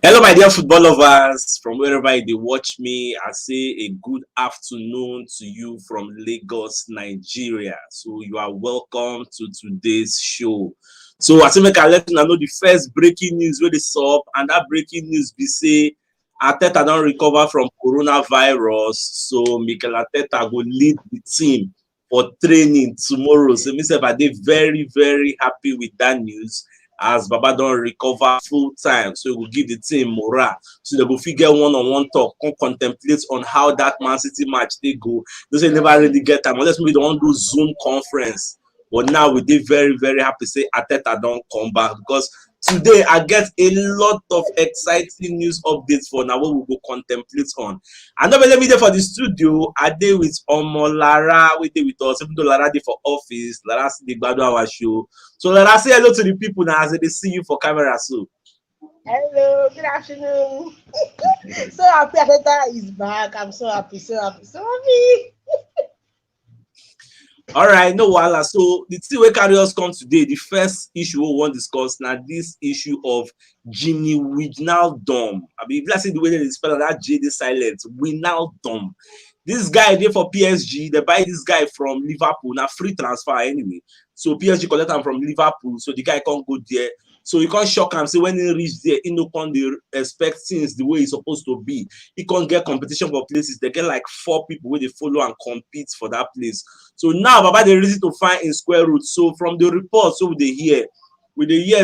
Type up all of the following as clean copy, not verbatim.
Hello, my dear football lovers, from wherever they watch me. I say a good afternoon to you from Lagos, Nigeria. So you are welcome to today's show. So I say make I let you know the first breaking news where they saw, and that breaking news be say Arteta don't recover from coronavirus. So Mikel Arteta will lead the team for training tomorrow. So myself, I did very, very happy with that news, as Baba don't recover full time. So it will give the team morale. So they will figure one-on-one talk, contemplate on how that Man City match they go. They say never really get time. Unless we don't do Zoom conference. But now we did very, very happy to say Arteta don't come back, because today I get a lot of exciting news updates for now what we go contemplate on. And not let me there for the studio. I dey with Lara, we dey with us. Even though Lara dey for office, Lara see the gbadu our show. So Lara, say hello to the people now as they see you for camera. So Hello, good afternoon. So happy Ateta is back. I'm so happy, so happy, so happy. all right, no wahala. So the thing wey carry us come today, the first issue we wan discuss na this issue of Gini Wijnaldum. I mean, if I say the way they spell that J dey silent, Wijnaldum. This guy dey for PSG. They buy this guy from Liverpool. Na free transfer anyway. So PSG collect am from Liverpool. So the guy can't go there. So you can't shock am say when he reach there, he no can dey expect things the way it's supposed to be. He can't get competition for places. They get like 4 people where they follow and compete for that place. So now Baba dey reason to find in square root. So from the report, so we dey hear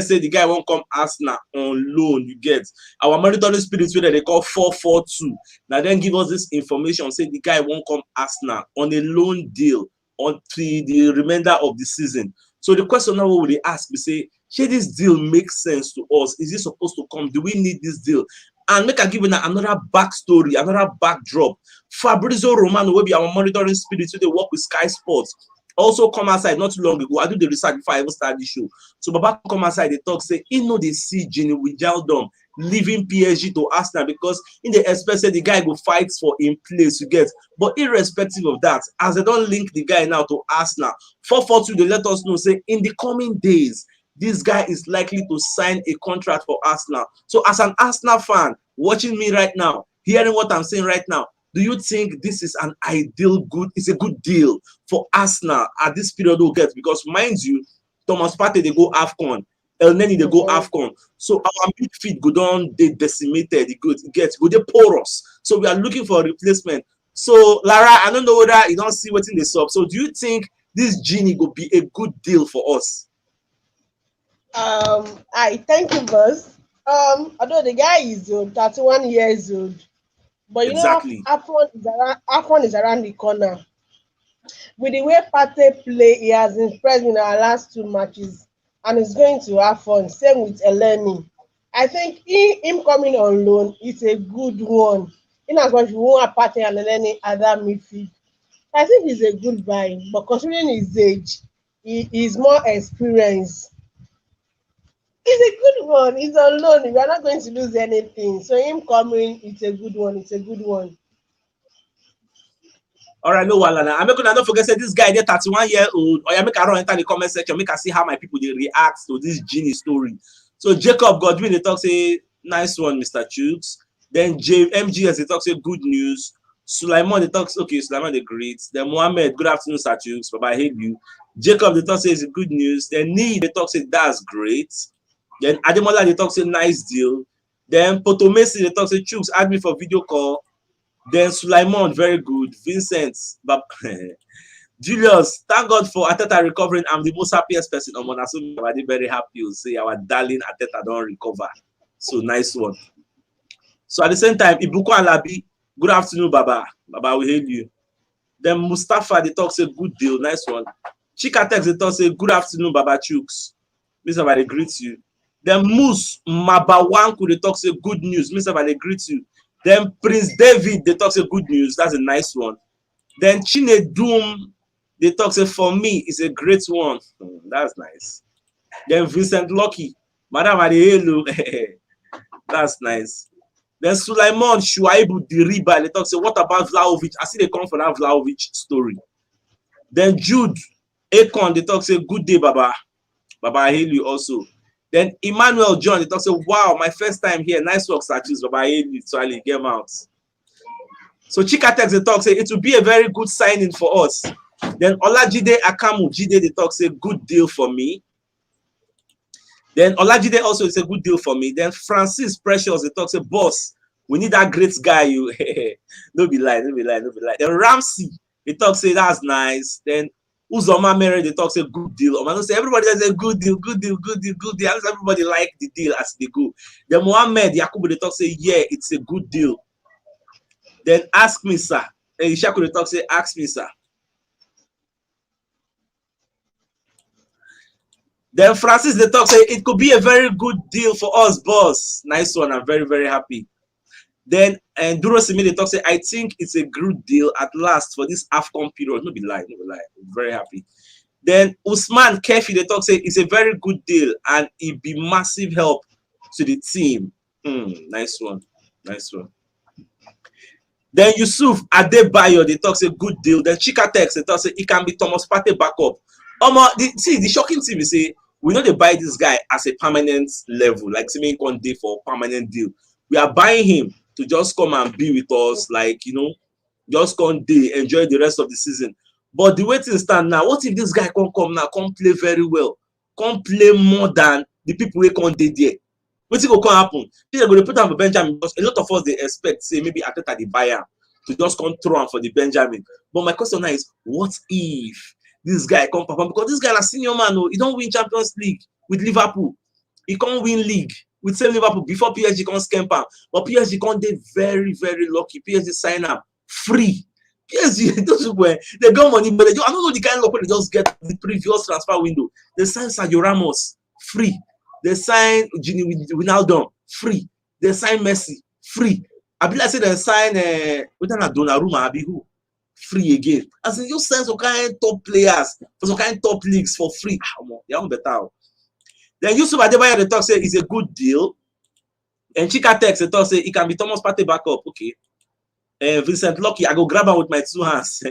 say the guy won't come Arsenal on loan. You get our monitoring spirits where they call 442. Now then give us this information. Say the guy won't come Arsenal on a loan deal until the remainder of the season. So the question now we ask, we say, should this deal make sense to us? Is it supposed to come? Do we need this deal? And make I give you another backstory, another backdrop. Fabrizio Romano will be our monitoring spirit, so they work with Sky Sports. Also come outside not too long ago. I do the research before I even start the show. So Baba come outside, they talk, say, they see Gini Wijnaldum leaving PSG to Arsenal, because they expect say the guy go fight for in place to get. But irrespective of that, as they don't link the guy now to Arsenal, 442 they let us know, say in the coming days, this guy is likely to sign a contract for Arsenal. So as an Arsenal fan watching me right now, hearing what I'm saying right now, do you think this is an it's a good deal for Arsenal at this period we'll get? Because mind you, Thomas Partey, they go AFCON. El Neni, they go AFCON. So our midfield go down, they decimated, go they porous. So we are looking for a replacement. So Lara, I don't know whether you don't see what's in the sub. So do you think this Gini will be a good deal for us? I thank you, boss. Although the guy is 31 years old, but you exactly. know, Afon is around the corner. With the way Partey play, he has impressed me in our last 2 matches, and he's going to have fun. Same with Eleni. I think him coming on loan is a good one. In as much as we won't have Partey and Eleni at that midfield, I think he's a good buy. But considering his age, he is more experienced. It's a good one. It's on loan. We are not going to lose anything. So him coming, it's a good one. It's a good one. All right, no wahala. I'm not gonna not forget say this guy, they're 31 years old. Or you make a run enter the comment section, make I see how my people they react to this Gini story. So Jacob Godwin, they talk say nice one, Mr. Chooks. Then MGS, they talk say good news. Sulaiman, they talk okay, Sulaiman they greet. Then Mohammed, good afternoon, Mr. Chooks. Baba, I hate you. Jacob, they talk say it's good news. Then Nee, they talk say that's great. Then Ademola, they talk say nice deal. Then Potomesi, they talk say Chooks, add me for video call. Then Sulaiman, very good. Vincent, Julius, thank God for Ateta recovering. I'm the most happiest person on Mona. So I'm very happy to say our darling Ateta don't recover. So nice one. So at the same time, Ibuko Alabi, good afternoon, Baba. Baba, we hail you. Then Mustafa, they talk say good deal, nice one. Chika text, they talk say good afternoon, Baba Chooks. Mr. Baba, they greet you. Then Moose Mabawanku, they talk say good news. Mr. Baba, they greet you. Then Prince David, they talk say good news. That's a nice one. Then Chinedum, they talk say for me, it's a great one. That's nice. Then Vincent Lucky, Madam Adeyelu, that's nice. Then Sulaiman Shuaibu Diriba, they talk say what about Vlahovic? I see they come for that Vlahovic story. Then Jude Akon, they talk say good day, Baba. Baba, I hail you also. Then Emmanuel John, they talk say, wow, my first time here. Nice work, statues. Baba, I hail you. Charlie, get him out. So Chikatex, they talk say, it will be a very good signing for us. Then Olajide Akamu, Jide, they talk say, good deal for me. Then Olajide also is a good deal for me. Then Francis Precious, they talk say, boss, we need that great guy. You, no be lie, no be lie, no be lie. Then Ramsey, they talk say, that's nice. Then Uzoma Mary, they talk say good deal. Or man say everybody does a good deal, good deal, good deal, good deal. Everybody like the deal as they go. Then Mohammed Yakubu, they talk say, yeah, it's a good deal. Then ask me, sir. And Ishaku, they talk say, ask me, sir. Then Francis, they talk say, it could be a very good deal for us, boss. Nice one. I'm very, very happy. Then and Duro Simi, they talk say, I think it's a good deal at last for this AFCON period. No be lie, no be lie. I'm very happy. Then Usman Kefi, they talk say, it's a very good deal and it be massive help to the team. Nice one. Nice one. Then Yusuf Adebayo, they talk say good deal. Then Chikatex, they talk say it can be Thomas Partey backup. See, the shocking thing is say we know they buy this guy as a permanent level, like Simeon Conde for permanent deal. We are buying him to just come and be with us, like just come day, enjoy the rest of the season. But the way things stand now, what if this guy come now, come play very well, come play more than the people who come day there? What's going to happen? They're going to put him for Benjamin because a lot of us they expect, say maybe Ateta the buyer to just come throw him for the Benjamin. But my question now is, what if this guy come perform? Because this guy is a senior man, he don't win Champions League with Liverpool. He can't win league with same Liverpool before PSG can't scam him. But PSG can't be very, very lucky. PSG sign up free. PSG, those people, they got money, but I don't know the kind of luck they just get the previous transfer window. They sign Sergio Ramos free. They sign Gini Wijnaldum free. They sign Messi free. I believe I say they sign Donnarumma who free again. As in you sign some kind of top players for some kind of top leagues for free. They are better. Then Yusuf Adebayo they talk say it's a good deal. And Chikatex they talk say it can be Thomas Partey backup. Okay. Vincent Lucky, I go grab him with my two hands.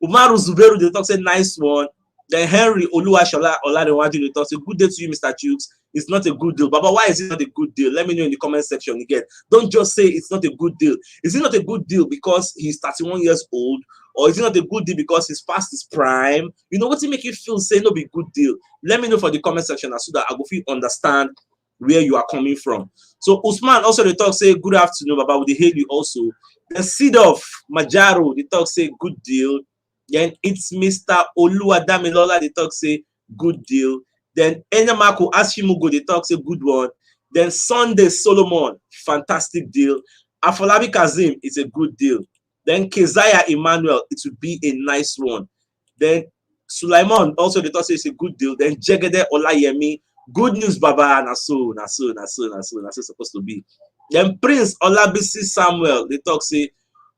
Umaru Zuberu they talk say nice one. Then Henry Oluwashola Oladewaju they talk say good day to you, Mr. Chukes. It's not a good deal. Baba, why is it not a good deal? Let me know in the comment section again. Don't just say it's not a good deal. Is it not a good deal because he's 31 years old? Or is it not a good deal because he's past his prime? You know, what to make you feel say no be good deal? Let me know for the comment section so that I go feel understand where you are coming from. So Usman also they talk say good afternoon, Baba, with the hail you also. The seed of Majaro, they talk say good deal. Then it's Mr. Oluwadamilola, they talk say good deal. Then Enyamako Ashimugo, they talk say good one. Then Sunday Solomon, fantastic deal. Afolabi Kazim, it's a good deal. Then Keziah Emmanuel, it would be a nice one. Then Sulaiman, also they talk say it's a good deal. Then Jegede Olayemi, good news, Baba. Naso supposed to be. Then Prince Olabisi Samuel, they talk say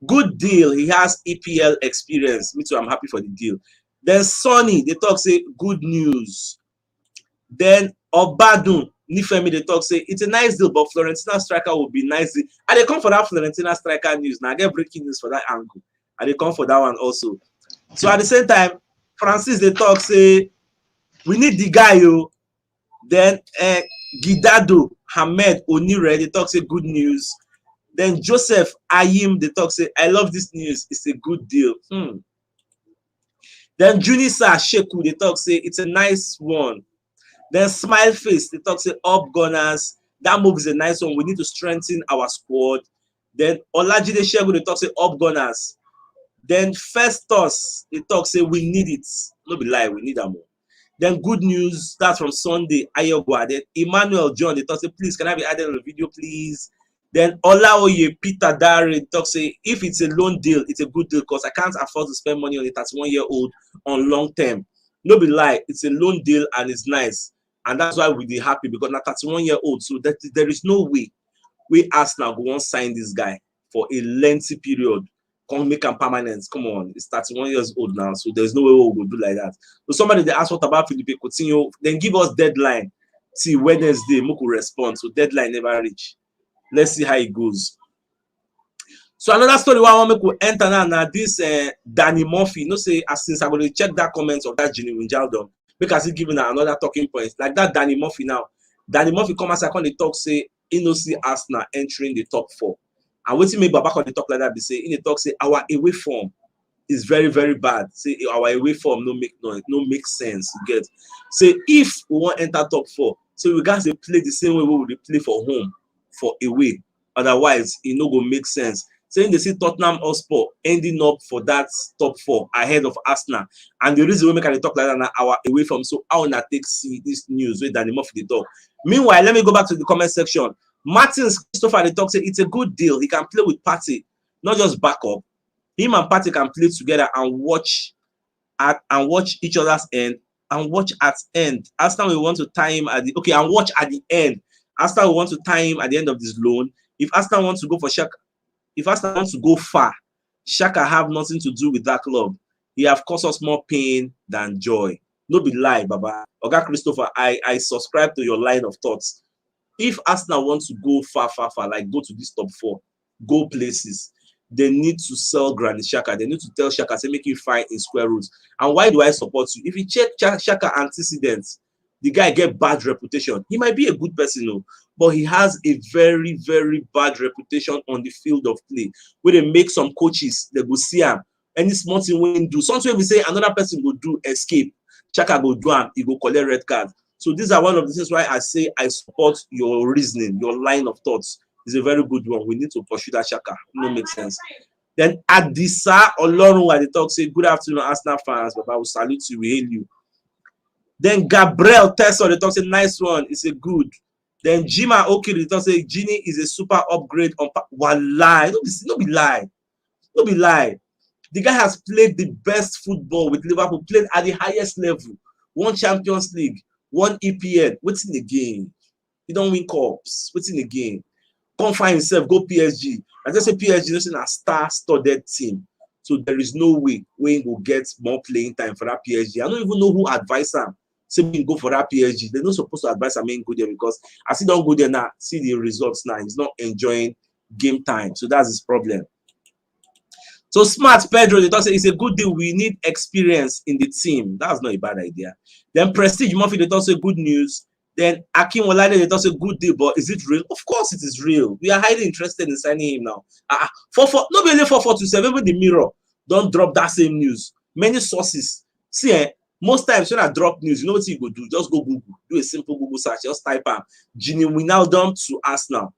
good deal. He has EPL experience. Me too, I'm happy for the deal. Then Sonny, they talk say good news. Then Obadun Nifemi, they talk say it's a nice deal, but Florentina striker would be nice. And they come for that Florentina striker news. Now I get breaking news for that angle. And they come for that one also. So at the same time, Francis, they talk say we need the guy, yo. Then Gidado Hamed Onire, they talk say good news. Then Joseph Ayim, they talk say I love this news. It's a good deal. Then Junisa Sheku, they talk say it's a nice one. Then Smile Face, they talk say up Gunners. That move is a nice one. We need to strengthen our squad. Then Olajide Shegu, they talk say up Gunners. Then Festus, they talk say we need it. No be lie, we need them more. Then good news, that's from Sunday, Ayogwa. Then Emmanuel John, they talk say, please, can I be added on the video, please? Then Olaoye Peter Dare talk say, if it's a loan deal, it's a good deal because I can't afford to spend money on a 31-year-old on long term. No be lie, it's a loan deal and it's nice. And that's why we're happy because now 31-year-old. So that there is no way we Arsenal go on sign this guy. for a lengthy period. Come make him permanent. Come on, he's 31 years old now, so there's no way we will do like that. So somebody they ask what about Felipe Coutinho, then give us deadline till Wednesday. Moku respond. So deadline never reach. Let's see how it goes. So another story where I want to enter now this Danny Murphy. You know, say since I'm going to check that comments of that Gini Wijnaldum, because he giving another talking point like that Danny Murphy now. Danny Murphy come as I the talk say he no see Arsenal entering the top 4. And waiting me back on the talk like that, they say in the talk say our away form is very, very bad. Say our away form no make sense. You get say if we want enter top 4, so we guys they play the same way we would play for home for away. Otherwise, it no go make sense. Saying they see Tottenham Hotspur ending up for that top 4 ahead of Arsenal. And the reason we make a talk like that now our away form. So I wanna take see this news with Danny Murphy the talk. Meanwhile, let me go back to the comment section. Martins Christopher the talk say it's a good deal. He can play with Partey, not just backup. Him and Partey can play together and watch each other's end and watch at end. After we want to tie him at the and watch at the end. After we want to tie him at the end of this loan. If Arsenal wants to go for Shaka, if Arsenal wants to go far, Shaka have nothing to do with that club. He have caused us more pain than joy. No be lie, Baba. Oga Christopher, I subscribe to your line of thoughts. If Arsenal wants to go far, like go to this top 4, go places, they need to sell Granit Xhaka. They need to tell Xhaka, say, make you fine in square roots. And why do I support you? If you check Xhaka antecedents, the guy get bad reputation. He might be a good person, no, but he has a very, very bad reputation on the field of play. Where they make some coaches, they go see him. Any small thing when do something, we say another person will do escape. Xhaka go do him, he go collect red card. So these are one of the things why I say I support your reasoning, your line of thoughts is a very good one. We need to pursue that Xhaka. It no make sense. Then Adisa Olorun at the talk say, good afternoon, Arsenal fans. Baba, we salute you, we hail you. Then Gabriel Tessa the talk say, nice one, it's a good. Then Jima Oki the talk say, Gini is a super upgrade on Wallahi. No be lie. No be lie. The guy has played the best football with Liverpool, played at the highest level, won Champions League, won EPL. What's in the game? He don't win cups. What's in the game? Come find himself, go PSG. I just say PSG is a star-studded team. So there is no way Wayne will get more playing time for that PSG. I don't even know who advised him. Say we go for that PSG. They're not supposed to advise him go there because as he don't go there now, see the results now. He's not enjoying game time. So that's his problem. So Smart Pedro, they talk say it's a good deal. We need experience in the team. That's not a bad idea. Then Prestige Murphy, they talk say good news. Then Akim Olade, they talk say good deal, but is it real? Of course it is real. We are highly interested in signing him now. Not only 4427, even the Mirror don't drop that same news. Many sources. See, most times when I drop news, you know what you go do? Just go Google, do a simple Google search, just type out Gini Wijnaldum to Arsenal.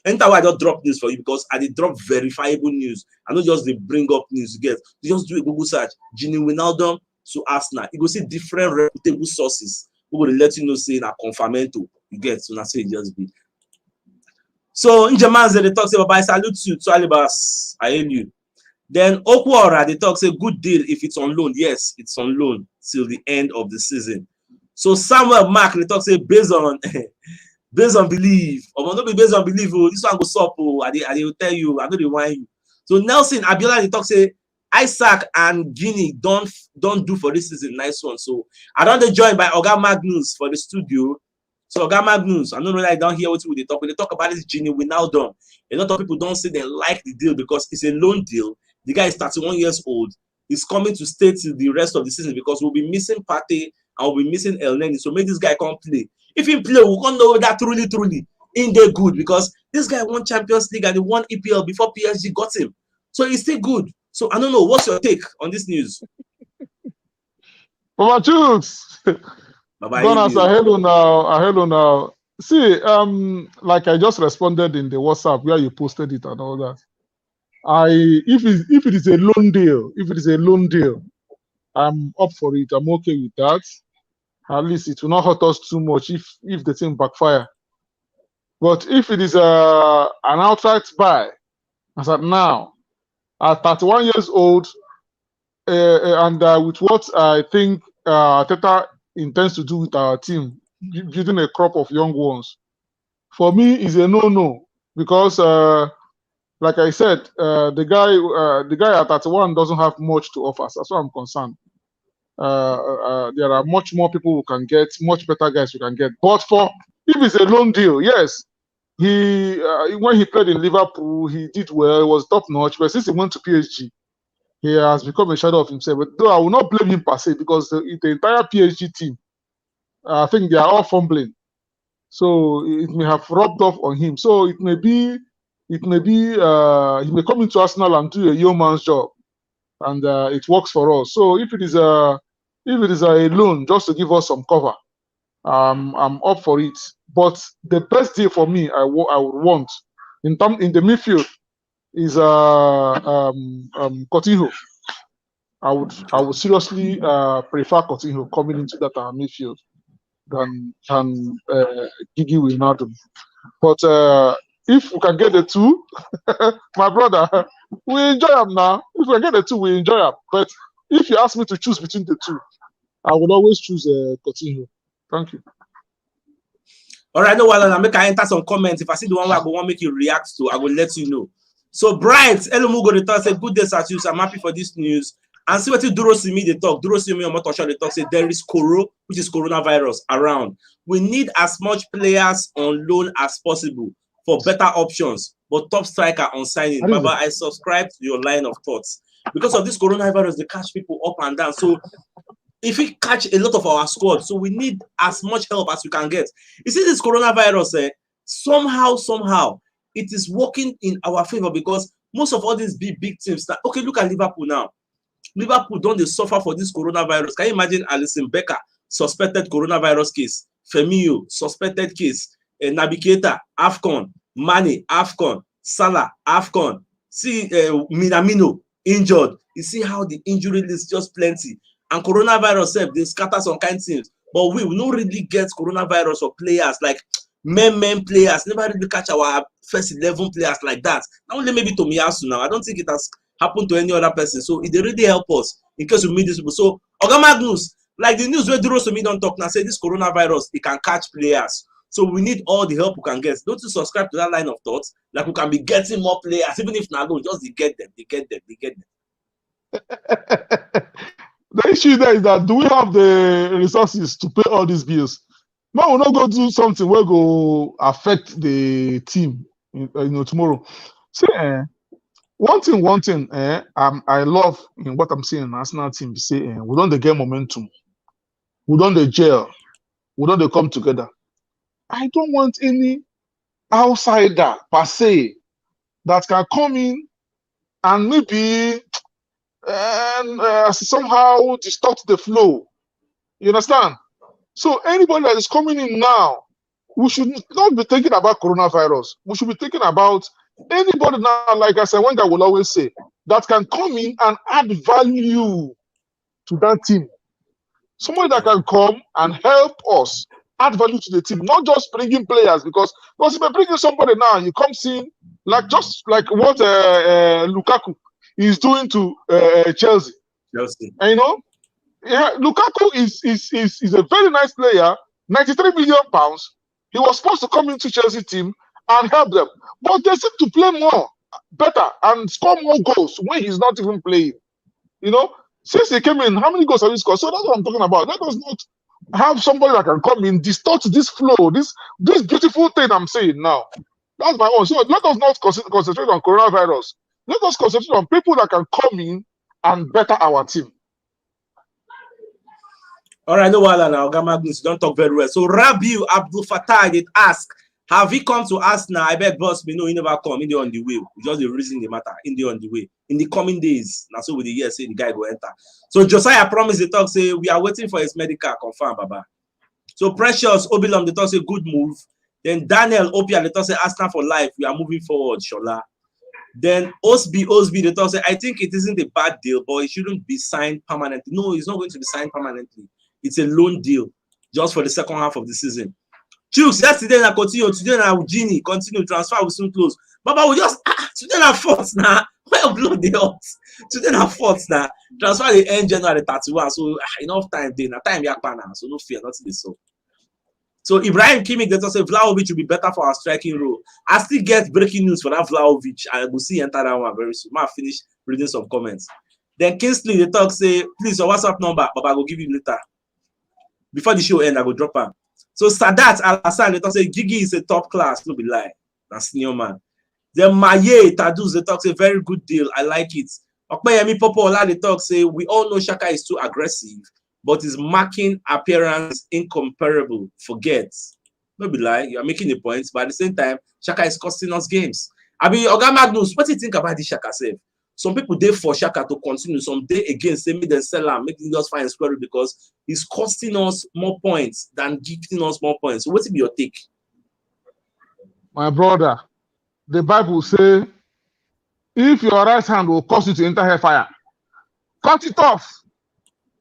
Anytime I don't drop news for you because I did drop verifiable news. I don't just they bring up news you get. You just do a Google search, Gini Wijnaldum to Arsenal. You go see different reputable sources who will let you know saying a confirmento. You get so that's it just be. So in German they talk say I salute you to Alibas. I hail you. Then Okwara they talk say good deal if it's on loan. Yes, it's on loan till the end of the season. So Samuel Mark they talk say based on belief. Or not be based on belief. Oh, this one go sup. Oh, I will tell you. I know they want you. So Nelson Abiola they talk say Isaac and Guinea don't do for this season. Nice one. So I don't join by Oga Magnus for the studio. So Oga Magnus, I don't know that I don't hear what they talk. When they talk about this Gini Wijnaldum, a lot of people don't say they like the deal because it's a loan deal. The guy is 31 years old. He's coming to stay till the rest of the season because we'll be missing Partey and we'll be missing El Neni. So make this guy come play. If he play, we can't know that truly in there good because this guy won Champions League and he won EPL before PSG got him. So he's still good. So I don't know. What's your take on this news? Mama Chooks. Gonna say hello now. See, like I just responded in the WhatsApp where you posted it and all that. If it is a loan deal, I'm up for it. I'm okay with that. At least it will not hurt us too much if the thing backfire. But if it is an outright buy, as at now, at 31 years old, and with what I think Teta intends to do with our team, building a crop of young ones, for me is a no-no because like I said, the guy at 31 doesn't have much to offer. So that's why I'm concerned. There are much more people who can get, much better guys who can get. But if it's a loan deal, yes, he when he played in Liverpool, he did well. It was top notch. But since he went to PSG, he has become a shadow of himself. But though I will not blame him per se, because the entire PSG team, I think they are all fumbling. So it may have rubbed off on him. So it may be he may come into Arsenal and do a yeoman's job, and it works for us. So if it is a loan just to give us some cover, I'm up for it. But the best deal for me, I would want in the midfield is Coutinho. I would seriously prefer Coutinho coming into that midfield than Gini Wijnaldum. But if we can get the two, my brother, we enjoy them now. If we get the two, we enjoy them. But if you ask me to choose between the two, I would always choose Coutinho. Thank you. All right, no, I'll make I enter some comments. If I see the one where I go want make you react to, I will let you know. So Bright, Elomugo the talk say good day, Satus. I'm happy for this news. And see what you Durosimi the talk. Durosimi or Motosha the talk say there is which is coronavirus around. We need as much players on loan as possible for better options, but top striker on signing. Baba, I subscribe to your line of thoughts. Because of this coronavirus, they catch people up and down. So if we catch a lot of our squad, so we need as much help as we can get. You see, this coronavirus, somehow, it is working in our favor, because most of all these big teams, okay, look at Liverpool now. Liverpool don't they suffer for this coronavirus. Can you imagine Alisson Becker, suspected coronavirus case, Firmino, suspected case, Naby Keita, AFCON, Mane, AFCON, Salah, AFCON, see Minamino, injured. You see how the injury list just plenty. And coronavirus, they scatter some kind of things. But we will not really get coronavirus for players like men players. Never really catch our first 11 players like that. Now only maybe Tomiyasu now. I don't think it has happened to any other person. So it really help us in case we meet these people. So Oga Magnus, like the news where Durosimi don't talk now, say this coronavirus, it can catch players. So we need all the help we can get. Don't you subscribe to that line of thoughts? Like we can be getting more players, even if not, just get them. The issue there is that, do we have the resources to pay all these bills? No, we're not going to do something where go affect the team, tomorrow. See, one thing, I love in what I'm seeing in the national team. Say, we don't get momentum, we don't gel, we don't come together. I don't want any outsider per se that can come in and maybe somehow distort the flow. You understand? So anybody that is coming in now, we should not be thinking about coronavirus. We should be thinking about anybody now, like I said, one guy will always say, that can come in and add value to that team. Somebody that can come and help us add value to the team, not just bringing players, because if you're bringing somebody now, you come in just like what Lukaku is doing to Chelsea. And Lukaku is a very nice player, 93 million pounds. He was supposed to come into Chelsea team and help them, but they seem to play better and score more goals when he's not even playing. Since he came in, how many goals have he scored? So that's what I'm talking about. Let us not have somebody that can come in, distort this flow, this beautiful thing I'm saying now. That's my own. So let us not concentrate on coronavirus. Let us concentrate on people that can come in and better our team. All right, no while now, Magnus, don't talk very well. So Rabiu Abdul Fattah did ask, have he come to us now? I bet boss, we know he never come. In the on the way. Just the reason the matter. In the on the way. In the coming days. Now so with the year say the guy go enter. So Josiah promised the talk say we are waiting for his medical confirm, Baba. So Precious Obilom the talk say good move. Then Daniel Opia the talk say Arsenal for life. We are moving forward, Shola. Then Osby the talk say I think it isn't a bad deal, but it shouldn't be signed permanently. No, it's not going to be signed permanently. It's a loan deal just for the second half of the season. Chooks, yesterday I continue. Today now Gini continue. Transfer will soon close. Baba we just today now fourth now. Where blow the hot? Today now fourth now. Transfer the end January 31. So enough time there. Now time yakpa now. So no fear, nothing is so. So Ibrahim Kimmich they say Vlahovic will be better for our striking role. I still get breaking news for that Vlahovic. I will see enter that one very soon. I finish reading some comments. Then Kingsley they talk say, please your WhatsApp number, but I will give you later. Before the show end, I will drop her. So Sadat Al-Hassan they talk say Gigi is a top class. No be lie. That's senior man. Then Maye Taduz they talk say very good deal. I like it. Okpeyemi Popola they talk say we all know Shaka is too aggressive, but his marking appearance is incomparable. Forget. No be lie, you are making a point, but at the same time, Shaka is costing us games. I mean, Oga Magnus, what do you think about this Shaka self? Some people dey for Shaka to continue, some day again say me then sell him, making us find square because he's costing us more points than giving us more points. So what's your take? My brother, the Bible say, if your right hand will cause you to enter hellfire, cut it off.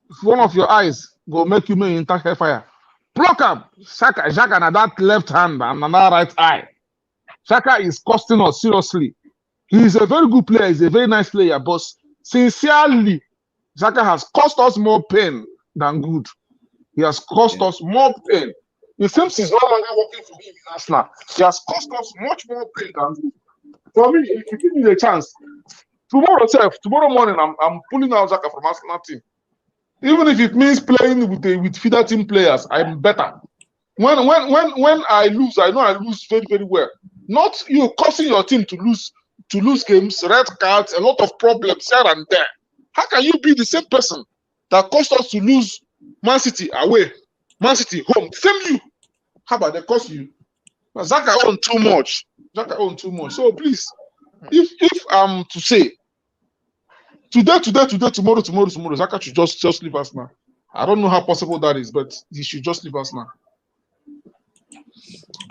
If one of your eyes will make you may enter hellfire, pluck up. Shaka na that left hand and another right eye. Shaka is costing us seriously. He is a very good player. He's a very nice player, but sincerely, Shaka has cost us more pain than good. He has cost us more pain. It seems he's no longer working for him in Arsenal. He has cost us much more pain than good. For me, if you give me the chance, tomorrow morning, I'm pulling out Shaka from Arsenal team. Even if it means playing with feeder team players, I'm better. When I lose, I know I lose very, very well. Not you causing your team to lose games, red cards, a lot of problems here and there. How can you be the same person that caused us to lose Man City away, Man City home? Same you. How about they cost you? Zaka own too much. Zaka own too much. So please, if I'm to say today, tomorrow, Zaka should just leave us now. I don't know how possible that is, but he should just leave us now.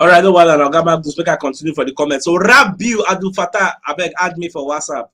All right, no one. I'll go back to speak. I continue for the comments. So Rabiu Abdul Fatah, I beg, add me for WhatsApp.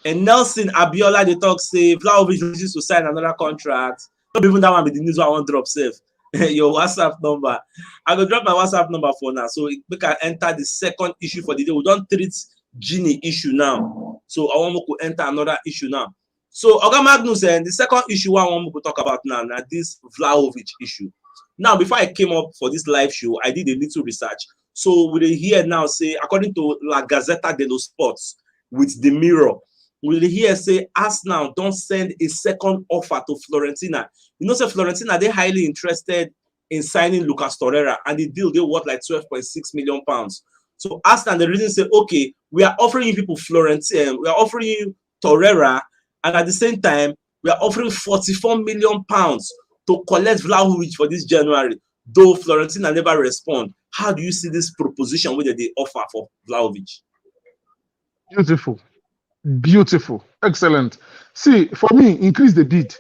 And Nelson Abiola, they talk say Vlahovic refuses to sign another contract. Not even that one with the news I want drop safe. Your WhatsApp number. I will drop my WhatsApp number for now. So we can enter the second issue for the day. We don't treat Gini issue now. So I want to enter another issue now. So Oga Magnus, and the second issue I want to talk about now, this Vlahovic issue. Now, before I came up for this live show, I did a little research. So we hear now say, according to La Gazzetta dello Sports with the Mirror, we hear say Arsenal don't send a second offer to Fiorentina. You know, say Fiorentina, they're highly interested in signing Lucas Torreira, and the deal they worth like 12.6 million pounds. So Arsenal, the reason say, okay, we are offering you people Fiorentina, we are offering you Torreira, and at the same time, we are offering 44 million pounds to collect Vlahovic for this January, though Fiorentina never respond. How do you see this proposition whether they offer for Vlahovic? Beautiful, excellent. See, for me, increase the bid.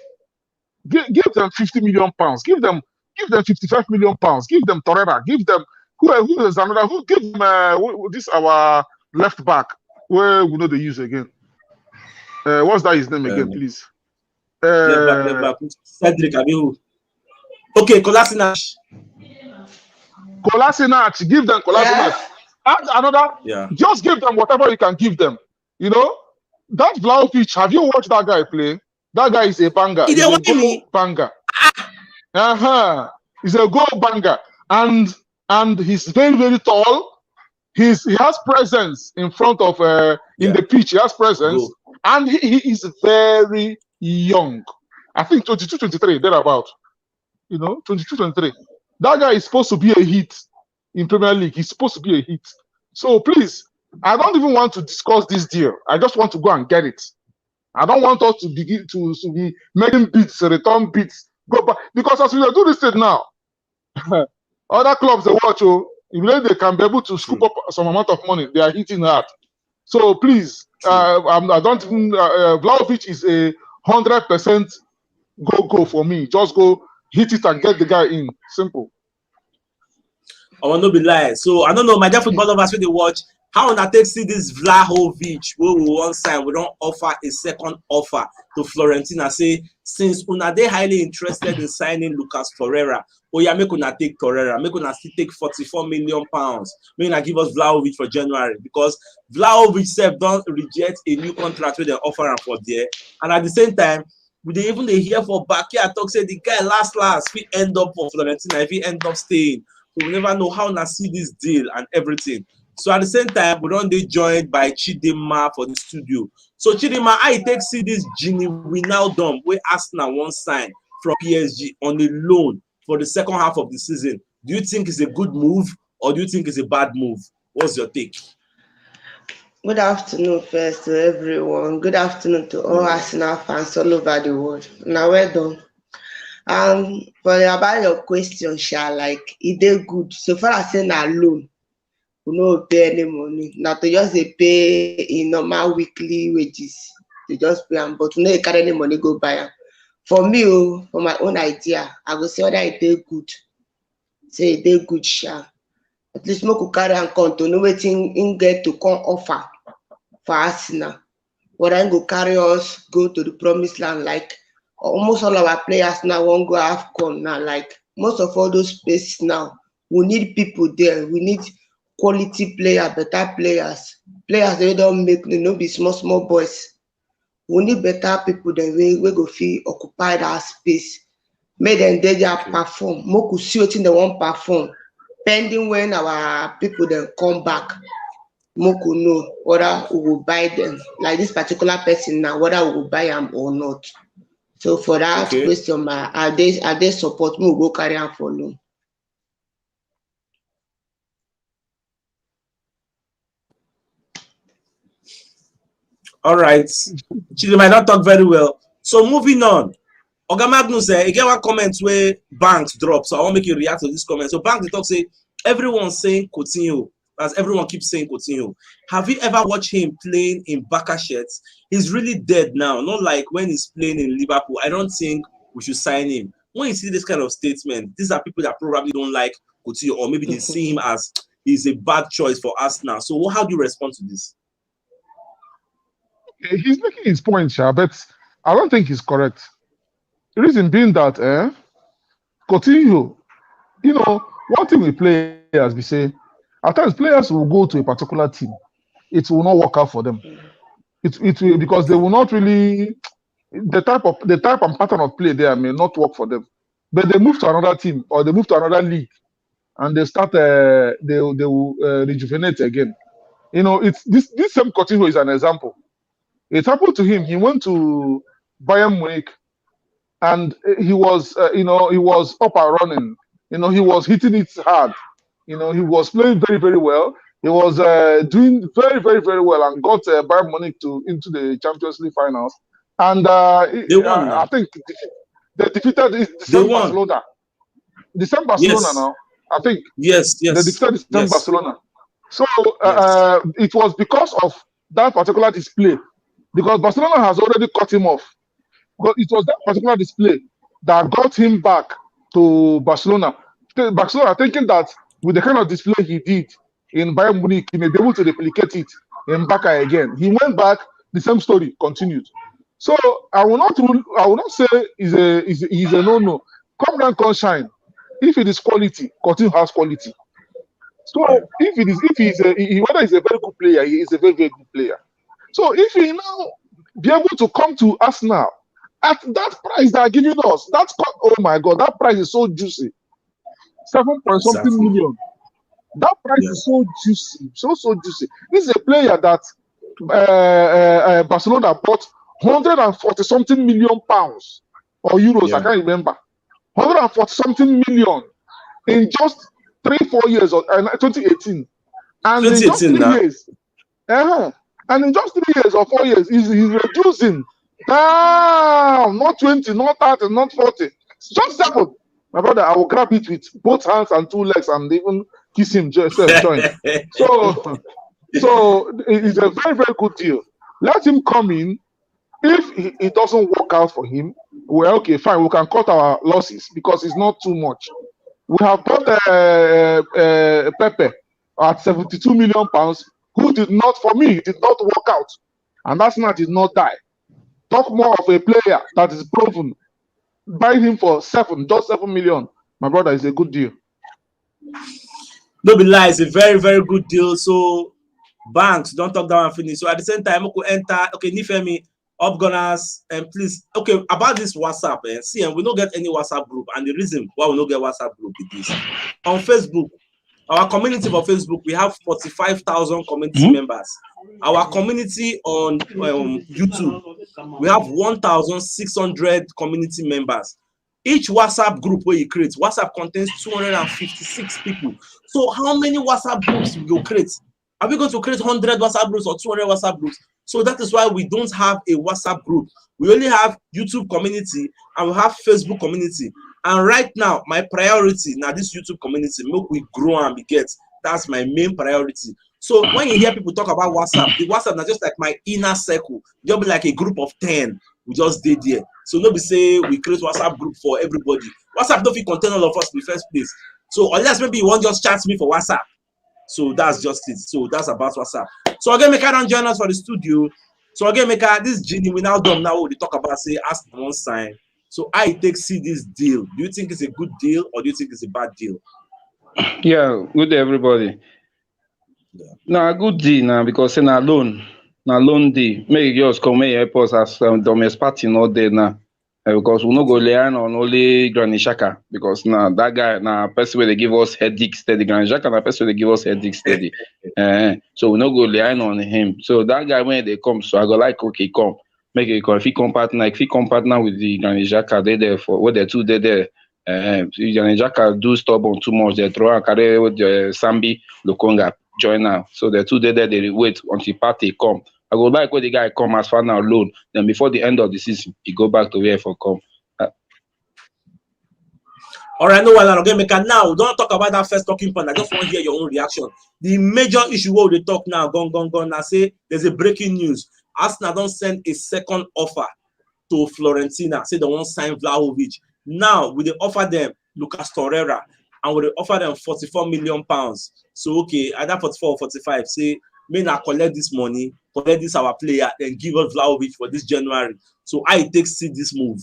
Give them 50 million pounds. Give them 55 million pounds. Give them Torreira. Give them who is another? Who give them this our left back? Where we know they use again? What's that his name again, please? Left back. Cedric Abihu. Okay, Kolasinac. Give them Kolasinac. Add another. Yeah. Just give them whatever you can give them. You know that Vlahovic. Have you watched that guy play? That guy is a banger. He's a goal banger. He's a goal banger, and he's very, very tall. He has presence in front of in the pitch. He has presence, and he is very young. I think 22, 23, thereabout. You know, 22, 23. That guy is supposed to be a hit in Premier League. He's supposed to be a hit. So please, I don't even want to discuss this deal. I just want to go and get it. I don't want us to begin to be making bids, return bids. Go back. Because as we do this thing now, other clubs they watch, if they can be able to scoop up some amount of money, they are hitting hard. So please, I don't even Vlahovic is a 100% go for me. Just go hit it and get the guy in. Simple. I want to be lying. So I don't know, my dear football lovers, when they watch, how on take see this Vlahovic, where we one side we don't offer a second offer to Fiorentina. Say since una they highly interested in signing Lucas Torreira, oh yeah, make una take Torreira, make una still take 44 million pounds. Make una give us Vlahovic for January because Vlahovic self don't reject a new contract with the offer for there, and at the same time, even they hear for backyard talk say the guy last we end up for Florentina if he end up staying. So we never know how na see this deal and everything. So at the same time, we don't dey joined by Chidinma for the studio. So Chidinma, how you take see this Gini Wijnaldum wey Arsenal wan sign from PSG on a loan for the second half of the season? Do you think it's a good move or do you think it's a bad move? What's your take? Good afternoon first to everyone. Good afternoon to all Arsenal fans all over the world. Now well done. For about your question, Sha, like it dey good. So far as saying na loan, we no pay any money. Now to just pay in normal weekly wages. They just pay them, but we no carry any money go buy them. For me, for my own idea, I go say whether it dey good. Say it dey good, Sha. At least make we carry am come to know wetin im get to come offer for Arsenal. Whether im go carry us go to the promised land, like almost all our players now wan go AFCON now. Like most of all those places now, we need people there. We need quality players, better players wey don make no be small boys. We need better people then we go fit occupy that space. Make them dey there perform. Make we see wetin they wan perform. Pending when our people then come back, make we know whether we will buy them. Like this particular person now, whether we will buy them or not. So for that question, are they support me? We'll go carry on for loan. All right. She might not talk very well. So moving on. Oga Magnus again one comment where Banks drop. So I want to make you react to this comment. So Banks talk say everyone saying Coutinho, as everyone keeps saying Coutinho. Have you ever watched him playing in Barca shirts? He's really dead now. Not like when he's playing in Liverpool. I don't think we should sign him. When you see this kind of statement, these are people that probably don't like Coutinho, or maybe they see him as he's a bad choice for Arsenal. So how do you respond to this? He's making his point, Sha, but I don't think he's correct. The reason being that Coutinho, one thing with players, we say, at times players will go to a particular team. It will not work out for them. It will, because they will not really, the type and pattern of play there may not work for them. But they move to another team or they move to another league and they start, they will rejuvenate again. It's this same Coutinho is an example. It happened to him. He went to Bayern Munich, and he was, he was up and running. He was hitting it hard. He was playing very, very well. He was doing very, very, very well, and got Bayern Munich into the Champions League finals. And they won. I think they defeated the same Barcelona. The same Barcelona now. I think. Yes. They defeated the same Barcelona. So it was because of that particular display. Because Barcelona has already cut him off. But it was that particular display that got him back to Barcelona. Barcelona thinking that with the kind of display he did in Bayern Munich, he may be able to replicate it in Barca again. He went back, the same story continued. So I will not say he's a no-no. Come down, come shine. If it is quality, Coutinho has quality. So whether he's a very good player, he is a very, very good player. So if he now be able to come to Arsenal at that price they are giving us, oh my God, that price is so juicy. 7-point-something million. That price is so juicy, so juicy. This is a player that Barcelona bought 140-something million pounds or euros, I can't remember. 140-something million in just 3-4 years, or 2018. And in just 3 years. And in just 3 years or 4 years, he's reducing down, not 20, not 30, not 40. Just 7. My brother, I will grab it with both hands and 2 legs and even kiss him joint. So it's a very, very good deal. Let him come in. If it doesn't work out for him, well, okay, fine. We can cut our losses because it's not too much. We have bought Pepe at 72 million pounds. Who did not work out, and Arsenal did not die. Talk more of a player that is proven. Buy him for just 7 million. My brother, is a good deal. No be lie, it's a very, very good deal. So Banks, don't talk down and finish. So at the same time, I could enter. Okay, Nifemi, Upgunners, and please, okay, about this WhatsApp, see, and we don't get any WhatsApp group, and the reason why we don't get WhatsApp group is this. On Facebook, our community for Facebook, we have 45,000 community members. Our community on YouTube, we have 1,600 community members. Each WhatsApp group where you create, WhatsApp contains 256 people. So how many WhatsApp groups will you create? Are we going to create 100 WhatsApp groups or 200 WhatsApp groups? So that is why we don't have a WhatsApp group. We only have YouTube community and we have Facebook community. And right now, my priority now this YouTube community, make we grow and beget. That's my main priority. So when you hear people talk about WhatsApp, the WhatsApp is just like my inner circle. Just be like a group of 10. We just did there. So nobody say we create WhatsApp group for everybody. WhatsApp don't contain all of us in the first place. So unless maybe you want just chat me for WhatsApp. So that's just it. So that's about WhatsApp. So again, make don't join us for the studio. So again, make this Gini Wijnaldum now we talk about say ask one sign. So I take see this deal. Do you think it's a good deal or do you think it's a bad deal? Yeah, good day, everybody. Yeah. Now, good deal now because na loan deal. Make you just come here help us as domestic party not there now. Because we no go learn on only Granny Xhaka because now that guy na person where they give us headache steady. Granny Xhaka na person where they give us headache steady. So we no go learn on him. So that guy when they come, so I go like okay come. Make it come. If he come partner with the Granny Xhaka, they there for what they two they there. Granny Xhaka do stubborn too much. They throw and carry with the Sambi Lokonga join now. So the two they there they wait until party come. I go like where the guy come as far now loan. Then before the end of the season, he go back to where for come. All right, no one again. Make now. Don't talk about that first talking point. I just want to hear your own reaction. The major issue where they talk now, gone. I say there's a breaking news. Arsenal don't send a second offer to Fiorentina. Say they won't sign Vlahovic. Now we they offer them Lucas Torreira and we they offer them 44 million pounds. So okay, either 44 or 45. Say may not collect this money, collect this our player, and give us Vlahovic for this January. So I take see this move.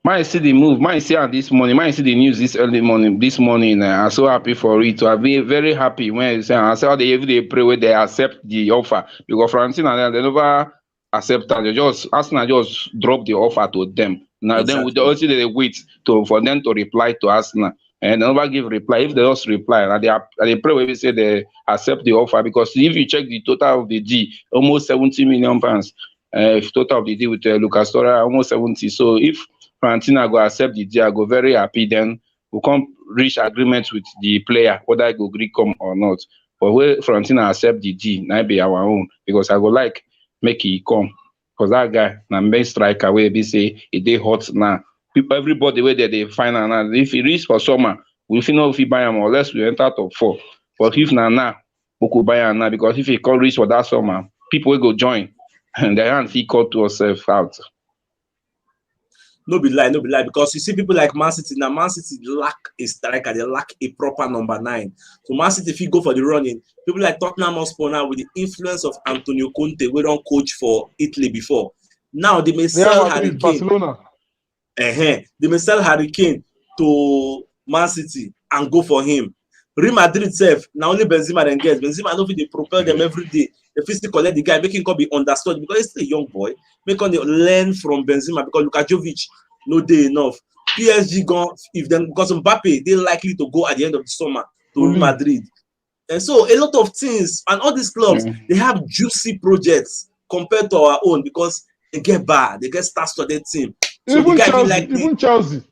Mine see the move. Mine see this morning. Mine see the news this early morning. This morning, I'm so happy for it. I've been very happy when I saw they every day pray when they accept the offer because Fiorentina they never accept that. They just Arsenal just drop the offer to them. Now exactly. Then we also they wait for them to reply to Arsenal. And they never give reply. If they just reply, and they pray when we say they accept the offer because if you check the total of the deal, almost 70 million pounds. If total of the deal with Lucas Torreira, almost 70. So if Fiorentina go accept the deal, I go very happy. Then we come reach agreement with the player whether I go agree come or not. But when Fiorentina accept the deal, now be our own because I go like make he come because that guy na main striker where be say he dey hot now. People, everybody where they find now. If he reach for summer, we feel know if he buy him unless we enter top 4. But if now we could buy him now because if he can't reach for that summer, people will go join and they can't feel caught to ourselves out. No be lie, because you see people like Man City now. Man City lack a striker, they lack a proper number 9. So Man City, if you go for the running, people like Tottenham Hotspur now with the influence of Antonio Conte, we don't coach for Italy before. Now they may sell Harry Kane. Barcelona. They may sell Harry Kane to Man City and go for him. Real Madrid self, now only Benzema then gets. Benzema don't they propel them every day. They physically collect the guy, making him be understood because he's still a young boy. Make him learn from Benzema because Lukajovic no day enough. PSG gone if them because Mbappe they're likely to go at the end of the summer to Real Madrid. And so a lot of things and all these clubs they have juicy projects compared to our own because they get bad, they get star-studded team. So even the guy Chelsea, like even Chelsea.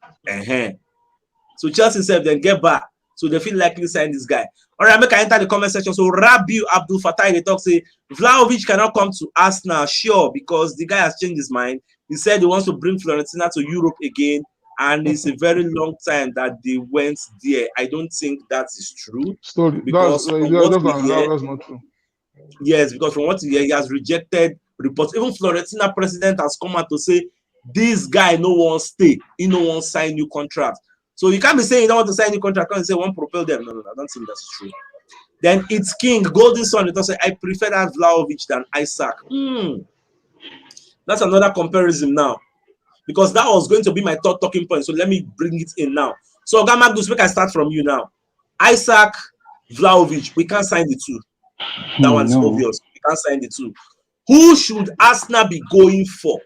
So Chelsea self then get back. So they feel likely sign this guy. All right, make I enter the comment section. So Rabiu Abdul Fattah, they talk say Vlahovic cannot come to Arsenal, sure, because the guy has changed his mind. He said he wants to bring Fiorentina to Europe again, and it's a very long time that they went there. I don't think that is true. Because that's not true. Yes, because from what we hear, he has rejected reports. Even Fiorentina president has come out to say this guy no one stay, he no one sign new contract. So you can't be saying you don't want to sign a new contract and say one propel them. No, I don't think that's true. Then it's King, Golden Sun. It also say I prefer that Vlahovic than Isaac. That's another comparison now. Because that was going to be my third talking point. So let me bring it in now. So Gamagus, make I start from you now. Isaac, Vlahovic, we can't sign the two. That one's obvious. We can't sign the two. Who should Arsenal be going for?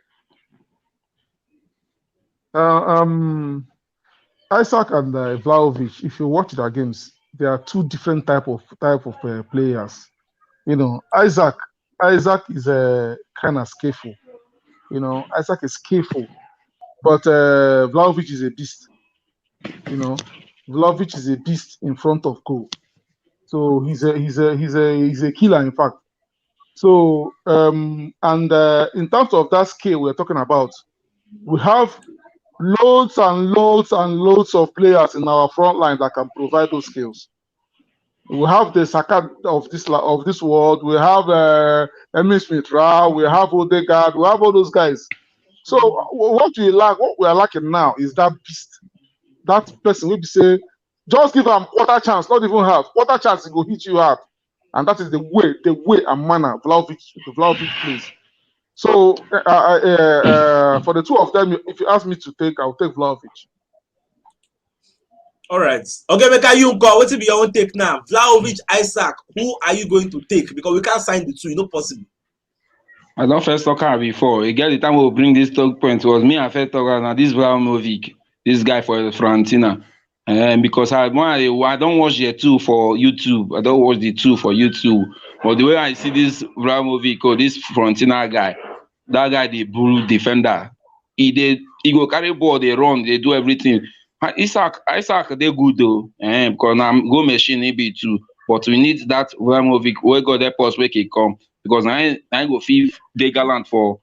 Isaac and Vlahovic, if you watch their games, they are two different type of players. You know, Isaac is a kind of skillful. You know, Isaac is skillful, but Vlahovic is a beast. You know, Vlahovic is a beast in front of goal. So he's a killer, in fact. So and in terms of that skill we're talking about, we have loads and loads and loads of players in our front line that can provide those skills. We have the Saka of this world. We have Emile Smith Rowe. We have Odegaard. We have all those guys. So what we are lacking now is that beast, that person will be say, just give him quarter chance, not even half. Quarter chance, he will hit you hard, and that is the way and manner Vlahovic plays. So for the two of them, if you ask me to take, I'll take Vlahovic. All right. Okay, Meka, you go. What will be your own take now? Vlahovic, Isaac, who are you going to take? Because we can't sign the two, it's not possible. I don't first talk her before. Again, the time we'll bring this talk point was me and first talk now. This Vlahovic, this guy for Fiorentina. Because I don't watch the two for YouTube. I don't watch the two for YouTube. But the way I see this Vlahovic or this Fiorentina guy, that guy, the bull defender, he go carry ball, they run, they do everything. Isaac, they good though. Because I'm go machine maybe too. But we need that Vlahovic where God help us where he come. Because I go feel they gallant for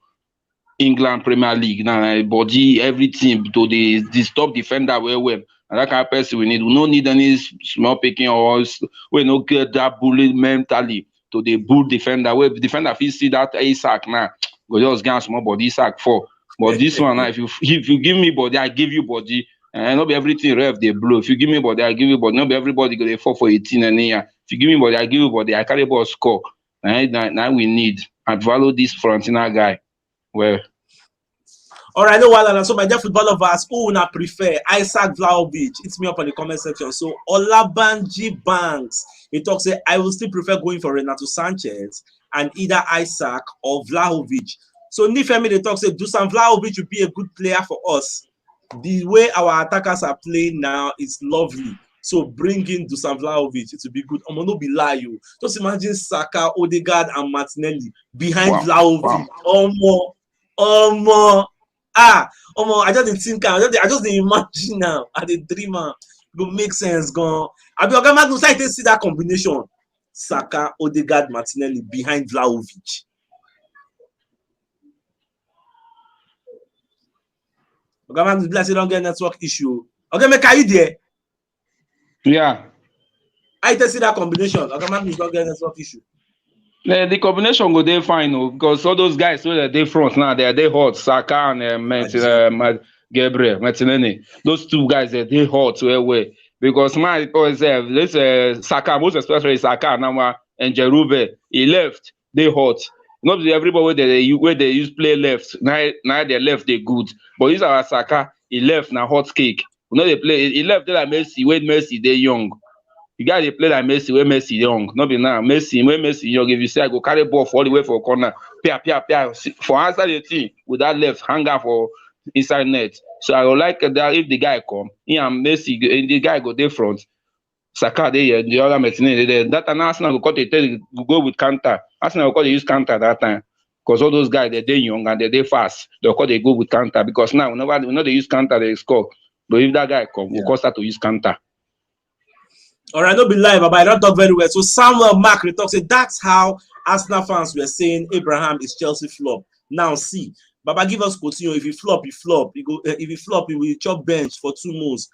England Premier League now. I body everything to the top defender well. And that kind of person we need. We don't need any small picking or we no get that bully mentally to the bull defender. Where the defender feel see that Isaac now, go just get small body Isaac for. But this one now, if you give me body, I give you body. And not be everything rev they blow. If you give me body, I give you body. Not be everybody go they fall for 18 and year. If you give me body, I give you body. I carry ball score. Now we need and value this Fiorentina guy. Well. All right, no while so my dear football lovers, who would not prefer Isaac Vlahovic? Hit me up on the comment section. So Olabanji Banks, he talks say I will still prefer going for Renato Sanchez and either Isaac or Vlahovic. So Nifemi they talk say Dusan Vlahovic would be a good player for us. The way our attackers are playing now is lovely. So bringing Dusan Vlahovic to be good. I'm gonna be lie you. Just imagine Saka, Odegaard, and Martinelli behind Vlahovic. I just didn't think. I just didn't imagine now. I did dream. It will make sense. Gone. I be okay. Man, I see that combination. Saka, Odegaard, Martinelli behind Vlahovic. Okay, man, bless you don't get network issue. Okay, make are you there? Yeah. I see that combination. Okay, man, don't get network issue. The combination go there fine, because all those guys who are they front now, they hot. Saka and Gabriel Martinelli. Those two guys they hot way. Because my always let's Saka, most especially Saka now and Jerube, he left, they hot. Not everybody where they use play left. Now they left they good. But this our Saka, he left now hot cake. You know they play he left there like Messi, when Messi they young. You guys they play like Messi, when Messi young. Not be now. Messi, when Messi young, if you say I go carry ball all the way for corner, pia for answer the team with that left hanger for inside net. So I would like that if the guy come, he and Messi, the guy go there front. Saka there, the other Martinelli there. That time Arsenal go with counter. Arsenal will use counter that time. Because all those guys they're young and they're fast. They go with counter because now whenever they use counter, they score. But if that guy come, we'll start to use counter. All right, don't be live, but I don't talk very well. So Samuel Mark talks say that's how Arsenal fans were saying Abraham is Chelsea flop. Now see, Baba give us Coutinho. If he flop, he flop. If he flop, he will chop bench for 2 months.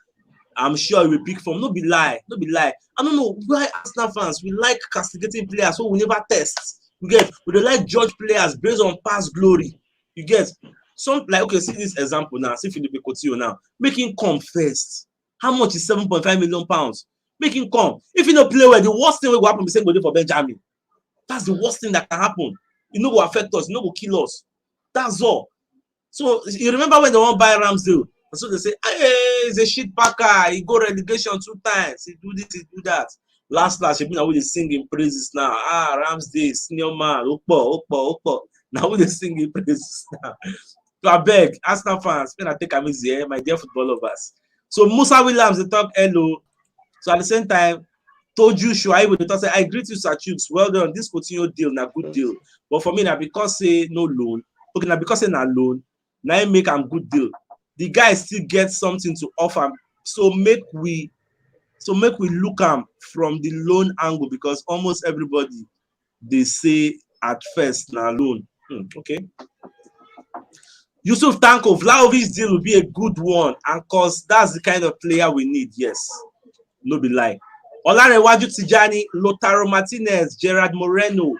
I'm sure he will pick from. No be lie. I don't know why Arsenal fans we like castigating players who we never test. We don't like judge players based on past glory. You get some like okay, see this example now. See Philippe Coutinho now. Make him come first. How much is 7.5 million pounds? Make him come. If you don't play well, the worst thing will happen is saying for Benjamin. That's the worst thing that can happen. It no go affect us, it no go kill us. That's all. So you remember when they want to buy Ramsdale? So they say, hey, he's a shit packer. He go relegation 2 times. He do this, he do that. Last, he been away singing praises now. Ramsdale, senior man, Okpo. Now we sing in praises now. So I beg, Arsenal fans, when I take a easy, my dear football lovers. So Musa Williams, they talk hello. So at the same time, told you Shuaibu, they talk say, I greet you, Sir Chooks. Well done. This Coutinho deal, na good deal. But for me, now because say no loan, okay, now because say na loan, now make a good deal. The guy still get something to offer. So make we look am from the loan angle, because almost everybody they say at first na loan. Okay. Yusuf Tanko, Vlahovic's deal will be a good one, and cause that's the kind of player we need. Yes, no be lie. Olarewaju Tijani, Lautaro Martinez, Gerard Moreno,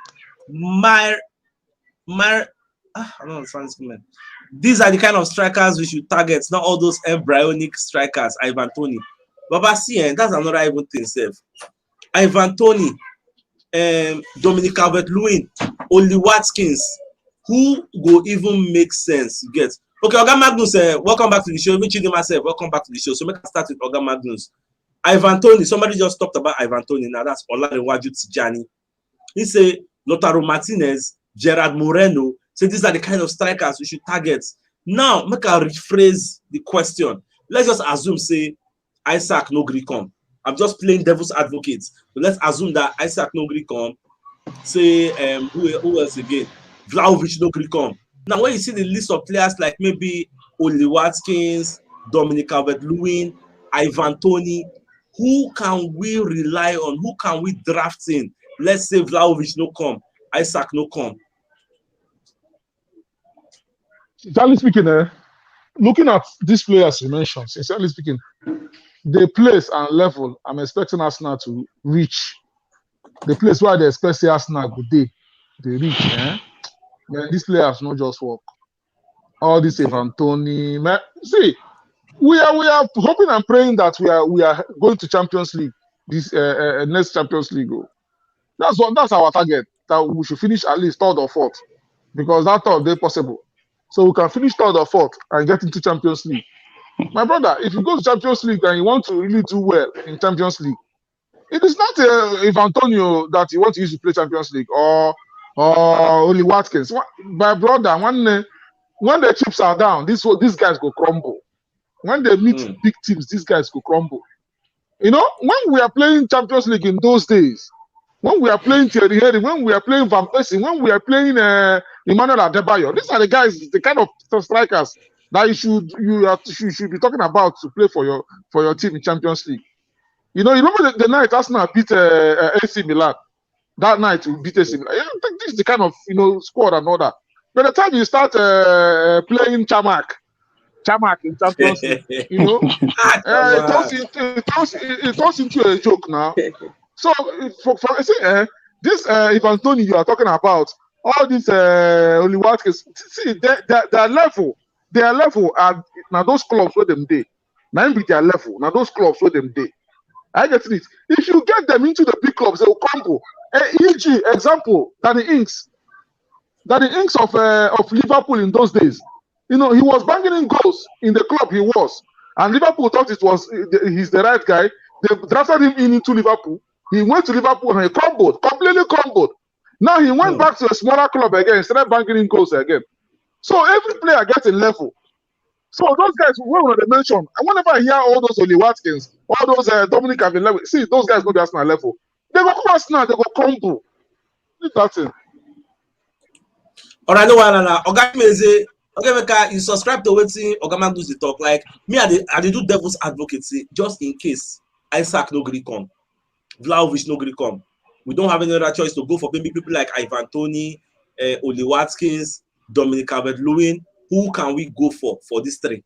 I don't understand this comment. These are the kind of strikers we should target, not all those embryonic strikers. Ivan Toney, Baba, see, that's another even thing. Self. Ivan Toney, Dominic Calvert-Lewin, Oli Watkins. Who go even make sense? You get okay. Oga Magnus, welcome back to the show. Even Chidi myself, welcome back to the show. So make us start with Oga Magnus. Ivan Toney. Somebody just talked about Ivan Toney. Now that's Olarewaju Tijani. He say Lautaro Martinez, Gerard Moreno. Say these are the kind of strikers we should target. Now make I rephrase the question. Let's just assume say Isaac no gree come. I'm just playing devil's advocate. But let's assume that Isaac no gree come. Say who else again? Vlahovic no gree come. Now, when you see the list of players like maybe Oli Watkins, Dominic Calvert-Lewin, Ivan Toney, who can we rely on? Who can we draft in? Let's say Vlahovic no come, Isaac no come. Sincerely speaking, looking at these players you mentioned, sincerely speaking, the place and level I'm expecting Arsenal to reach, the place where they expect Arsenal good day, they reach. Man, these players not just work. All this Ivan Toney, man. See, we are hoping and praying that we are going to Champions League this next Champions League. That's our target. That we should finish at least third or fourth, because that third day possible. So we can finish third or fourth and get into Champions League. My brother, if you go to Champions League and you want to really do well in Champions League, it is not Ivan Toney that you want to use to play Champions League or Oli Watkins. My brother, when the chips are down, these guys go crumble. When they meet big teams, these guys go crumble. You know, when we are playing Champions League in those days, when we are playing Thierry Henry, when we are playing Van Persie, when we are playing Emmanuel Adebayo, these are the guys, the kind of strikers that you should be talking about to play for your team in Champions League. You know, you remember the night Arsenal beat AC Milan. That night we beat AC Milan. I think this is the kind of squad and all that. By the time you start playing Chamak in Champions League, it turns into a joke now. So this Ivan Toney you are talking about, all these Oli Watkins, see their level are now those clubs where them day. Now be their level. Now those clubs where them day. I get it. If you get them into the big clubs, they will crumble. E.g., example, Danny Ings of Liverpool in those days. You know, he was banging in goals in the club he was, and Liverpool thought he's the right guy. They drafted him into Liverpool. He went to Liverpool and he completely crumbled. Now he went back to a smaller club again, started banging in goals again. So every player gets a level. So those guys, when they mention, whenever I hear all those Oli Watkins, all those Dominic Calvert-Lewin, see those guys go to Arsenal level. They go come Arsenal, they go crumble. That's it. All right, no one now. Okay, you subscribe to wetin Oga Magnus dey talk. Like me, I dey do devil's advocacy just in case Isaac no gree come, Vlahovic no gree come. We don't have any other choice to go for maybe people like Ivan Toney, Oli Watkins, Dominic Calvert-Lewin. Who can we go for these three?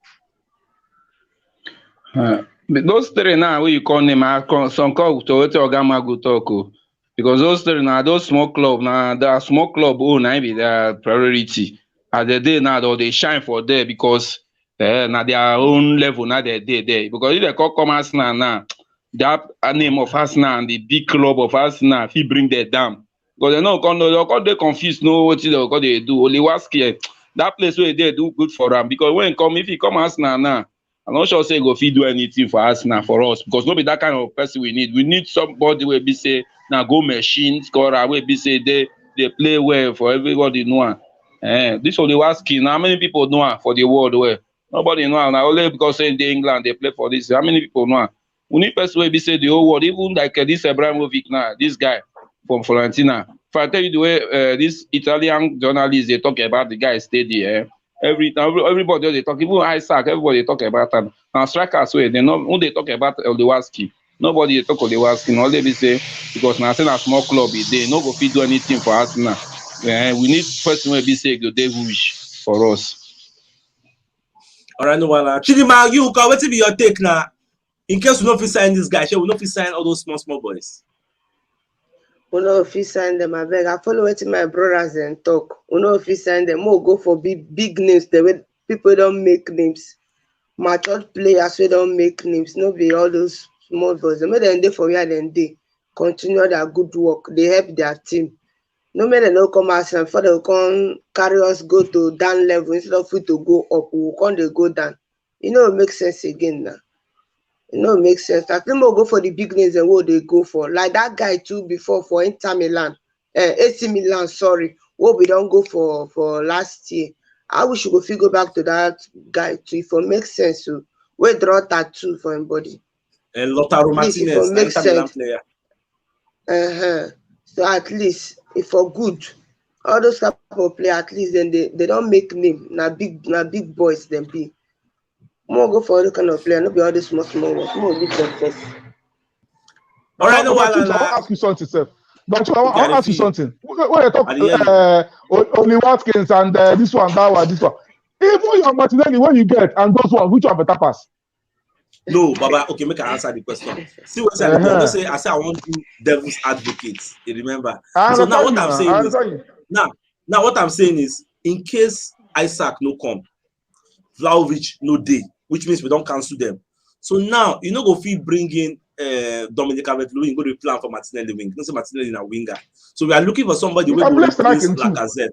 Those three now, what you call them, some call to what Oga Magnus talk. Because those three now, those small club now, the small club now be their priority. At the day now, they shine for there because now their own level now they're there. Because if they come Arsenal now, that name of Arsenal and the big club of Arsenal, if he bring them down. Because they confused, know what they do. Only Watkins, that place where they do good for them. Because if he come Arsenal now, I'm not sure say go fit do anything for Arsenal for us. Because no be that kind of person we need. We need somebody where be say now go machine scorer where be say they play well for everybody know. This Oliwaski, now how many people know her for the world where? Nobody know her. Now only because in England they play for this. How many people know her? We need person will be say the whole world, even like this Abramovich now, this guy from Fiorentina. If I tell you the way this Italian journalists they talk about the guy steady, everybody they talk, even Isaac, everybody talk about him. Now strikers way they know when they talk about Oliwaski. Nobody they talk Oliwaski. All they be say because now say a small club they no go fit do anything for us now. We need person will be say go they wish for us. All right, no one. Chidima, you can wait to be your take now. In case we not fit sign this guy, we not fit sign all those small boys. We know if you sign them, I beg. I follow it my brothers and talk. We know if you sign them, we'll go for big names. The way people don't make names. Mature players we don't make names. No be all those small boys. They make them day for where they continue their good work. They help their team. No matter no come out and for they come carry us go to down level instead of we to go up. We can't they go down. It makes sense again now. It makes sense. I think we'll go for the big names and what they go for. Like that guy too before for Inter Milan, AC Milan, sorry. What we don't go for last year. I wish we could go back to that guy too. If it makes sense, so we draw tattoo for him body. And Lautaro Martinez, the Inter Milan player. So at least if for good, all those type of players at least then they don't make name. Now big boys them be. More go for other kind of player, not be all this small ones. More with them first. All right, no one. I want to ask you something, sir. But I want to ask you something. When you talk only Watkins and this one, that one, this one. Even your Martinelli, when you get and those ones, which one better pass? No, Baba. Okay, make I answer the question. See what I don't say. I say I want to devil's advocates. You remember? So now what I'm saying is now what I'm saying is in case Isaac no come, Vlahovic no day, which means we don't cancel them. So now you know go fit bring in Dominic Calvert-Lewin, go to plan for Martinelli wing. Don't say Martinelli in a winger. So we are looking for somebody who will replace Lacazette.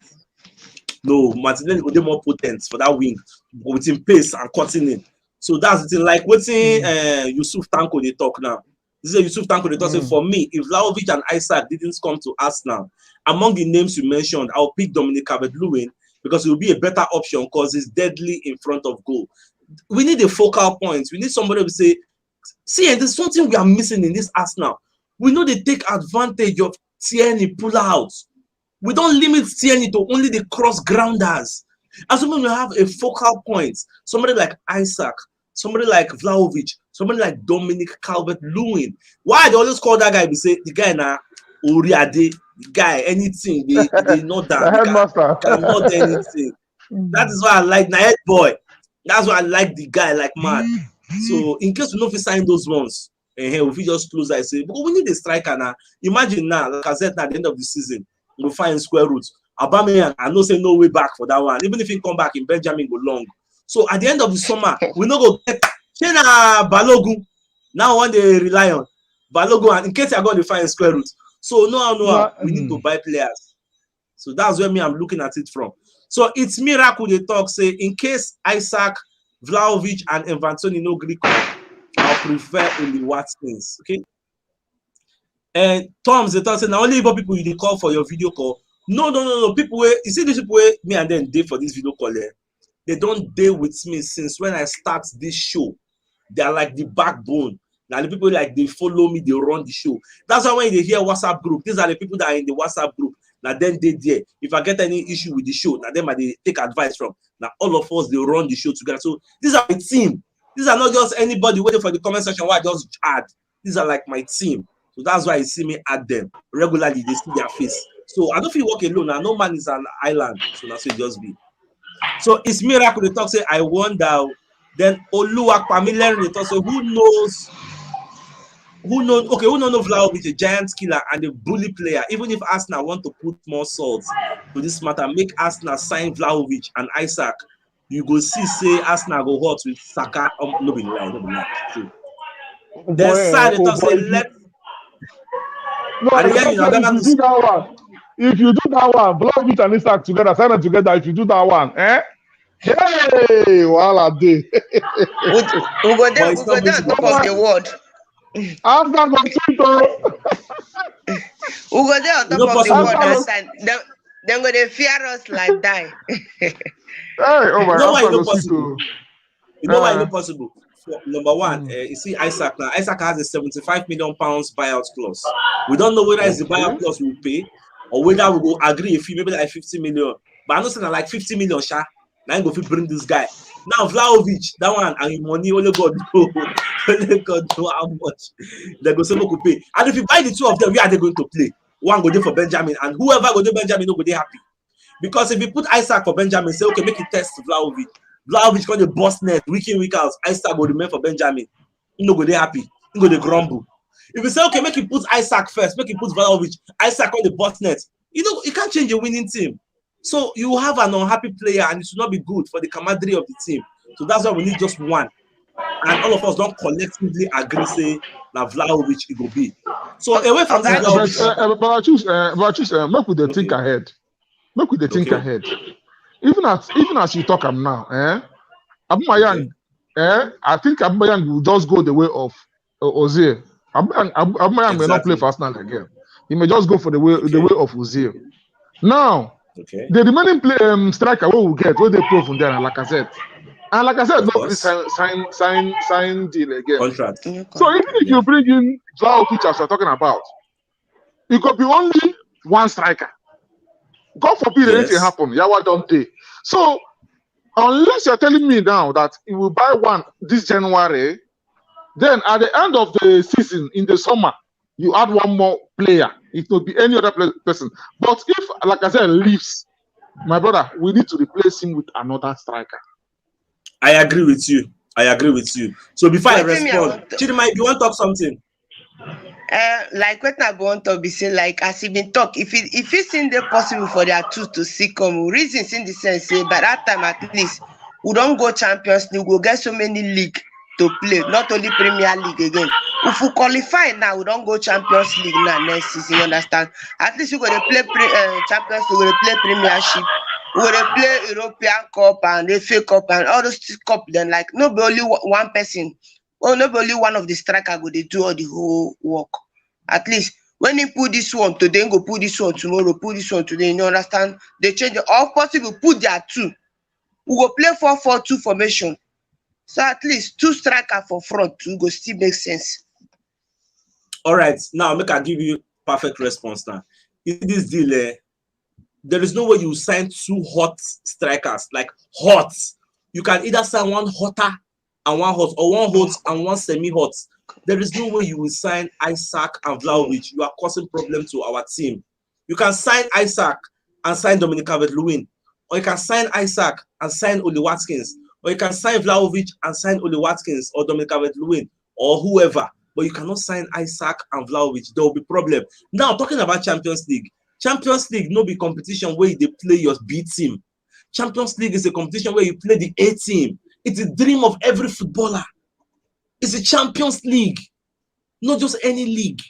No, Martinelli will be more potent for that wing, with him pace and cutting in. So that's the thing. Like what's Yusuf Tanko they talk now. This is Yusuf Tanko they talk. Say for me, if Vlahovic and Isaac didn't come to Arsenal, among the names you mentioned, I'll pick Dominic Calvert-Lewin because it will be a better option because he's deadly in front of goal. We need a focal point. We need somebody to say, see, and there's something we are missing in this Arsenal. We know they take advantage of Tierney pull out. We don't limit Tierney to only the cross grounders. As soon as we have a focal point, somebody like Isaac, somebody like Vlahovic, somebody like Dominic Calvert-Lewin. Why they always call that guy? We say the guy now, Oriade, the guy, anything they know that cannot do anything. That is why I like Nayet boy. That's why I like the guy like mad. So in case we don't sign those ones, if we just close I say, but we need a striker now. Imagine now, Lacazette at the end of the season, we'll find square roots. Aubameyang, I know say no way back for that one. Even if he come back in Benjamin go long. So at the end of the summer, we no go get Balogun. Now one they rely on Balogun, and in case you're going to find square roots. So no, we need to buy players. So that's where I'm looking at it from. So it's miracle they talk say in case Isaac, Vlahovic, and Evantoni no Greek, I'll prefer only Watkins. Okay. And Tom they talk say now only people you call for your video call. No. People you see these people me and then day for this video call. They don't deal with me since when I start this show. They are like the backbone. Now the people like they follow me, they run the show. That's why when they hear WhatsApp group, these are the people that are in the WhatsApp group. Now then they there. If I get any issue with the show, now them they take advice from. Now all of us they run the show together. So these are my team. These are not just anybody waiting for the comment section. Why I just add? These are like my team. So that's why you see me add them regularly. They see their face. So I don't feel walk alone. Now no man is an island. So that's what it just be. So it's miracle they talk say I wonder. Then Oluwapamilerin they talk say who knows Vlahovic, a giant killer and a bully player. Even if Arsenal want to put more salt to this matter, make Arsenal sign Vlahovic and Isaac, you go see say Arsenal go hot with Saka. No be lie. So, then side they talk say let. If you do that one, Vlahovic and Isaac together, sign them together. If you do that one, hey, voila, day. We go there on top of the world. I'm not going to we go there on top of the world and sign them. Then go they fear us like die. Hey, oh my, You know why after it's go not see possible? to. You know why it's not possible? For, number one, Mm. you see Isaac now. Isaac has a 75 million pounds buyout clause. We don't know whether it's the buyout Okay. clause we will pay or whether we will agree a fee, maybe like 50 million. But I'm not saying like 50 million, sha. Now I'm going to bring this guy. Now Vlahovic, that one, and your money, only God know, only God know how much they go say we could pay. And if you buy the two of them, where are they going to play? One go there for Benjamin, and whoever go there Benjamin, no go there happy. Because if you put Isaac for Benjamin, say okay, make it test Vlahovic. Vlahovic going to bust net week in, week out. Isaac will remain for Benjamin. You know, go they happy. You go they grumble. If you say, okay, make it put Isaac first, make it put Vlahovic, Isaac on the bust net. You know, you can't change a winning team. So you have an unhappy player and it should not be good for the camaraderie of the team. So that's why we need just one. And all of us don't collectively agree, say, that Vlahovic it will be. So away from this Vlahovic. But I choose, make we dey think ahead. Make we dey think ahead. Even as you talk am now, Abumayang, I think Abumayang will just go the way of Ozil. Abumayang may not play for Arsenal again. He may just go for the way of Ozil. Now, the remaining striker we will get, where they prove there, and Lacazette. And Lacazette not sign deal again. Contract. So even if you bring in Vlahovic as we're talking about, it could be only one striker. God forbid anything happen. Yawa don't pay. So unless you're telling me now that you will buy one this January, then at the end of the season in the summer, you add one more player. It could be any other person. But if, like I said, leaves, my brother, we need to replace him with another striker. I agree with you. So before I respond, Chidima, you want to talk something? Like what I want to be saying, like as he been talk, if it's in the possible for their two to see come reasons in the sense, say by that time at least we don't go Champions League, we'll get so many league to play, not only Premier League again. If we qualify now, we don't go Champions League now next season. You understand? At least we're gonna play Champions League, we're gonna play Premiership, we're gonna play European Cup and FA Cup and all those cup. Then like nobody only one person. Oh, not only one of the striker go they do all the whole work. At least when he put this one today, go put this one tomorrow, put this one today. You understand? They change it. All possible put their two. We go play 4-4-2 formation. So at least two striker for front to go still make sense. All right, now make I give you perfect response now. In this deal, there is no way you sign two hot strikers, like hot. You can either sign one hotter and one hot, or one hot and one semi-hot. There is no way you will sign Isaac and Vlahovic. You are causing problem to our team. You can sign Isaac and sign Dominic Calvert-Lewin, or you can sign Isaac and sign Oli Watkins, or you can sign Vlahovic and sign Oli Watkins or Dominic Calvert-Lewin or whoever. But you cannot sign Isaac and Vlahovic. There will be problem. Now talking about Champions League. Champions League no be competition where they play your B team. Champions League is a competition where you play the A team. It's a dream of every footballer. It's a Champions League, not just any league.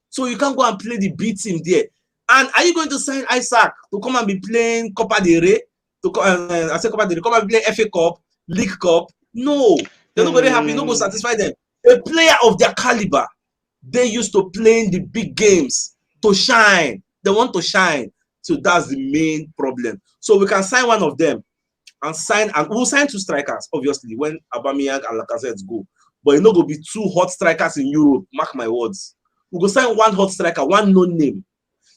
So you can't go and play the B team there. And are you going to sign Isaac to come and be playing Copa del Rey? I say Copa del Rey, come and play FA Cup, League Cup? No, they're not very happy. Not going to satisfy them. A player of their caliber, they used to play in the big games to shine. They want to shine. So that's the main problem. So we can sign one of them. And we'll sign two strikers, obviously, when Aubameyang and Lacazette go. But it's not going to be two hot strikers in Europe. Mark my words. We'll go sign one hot striker, one known name.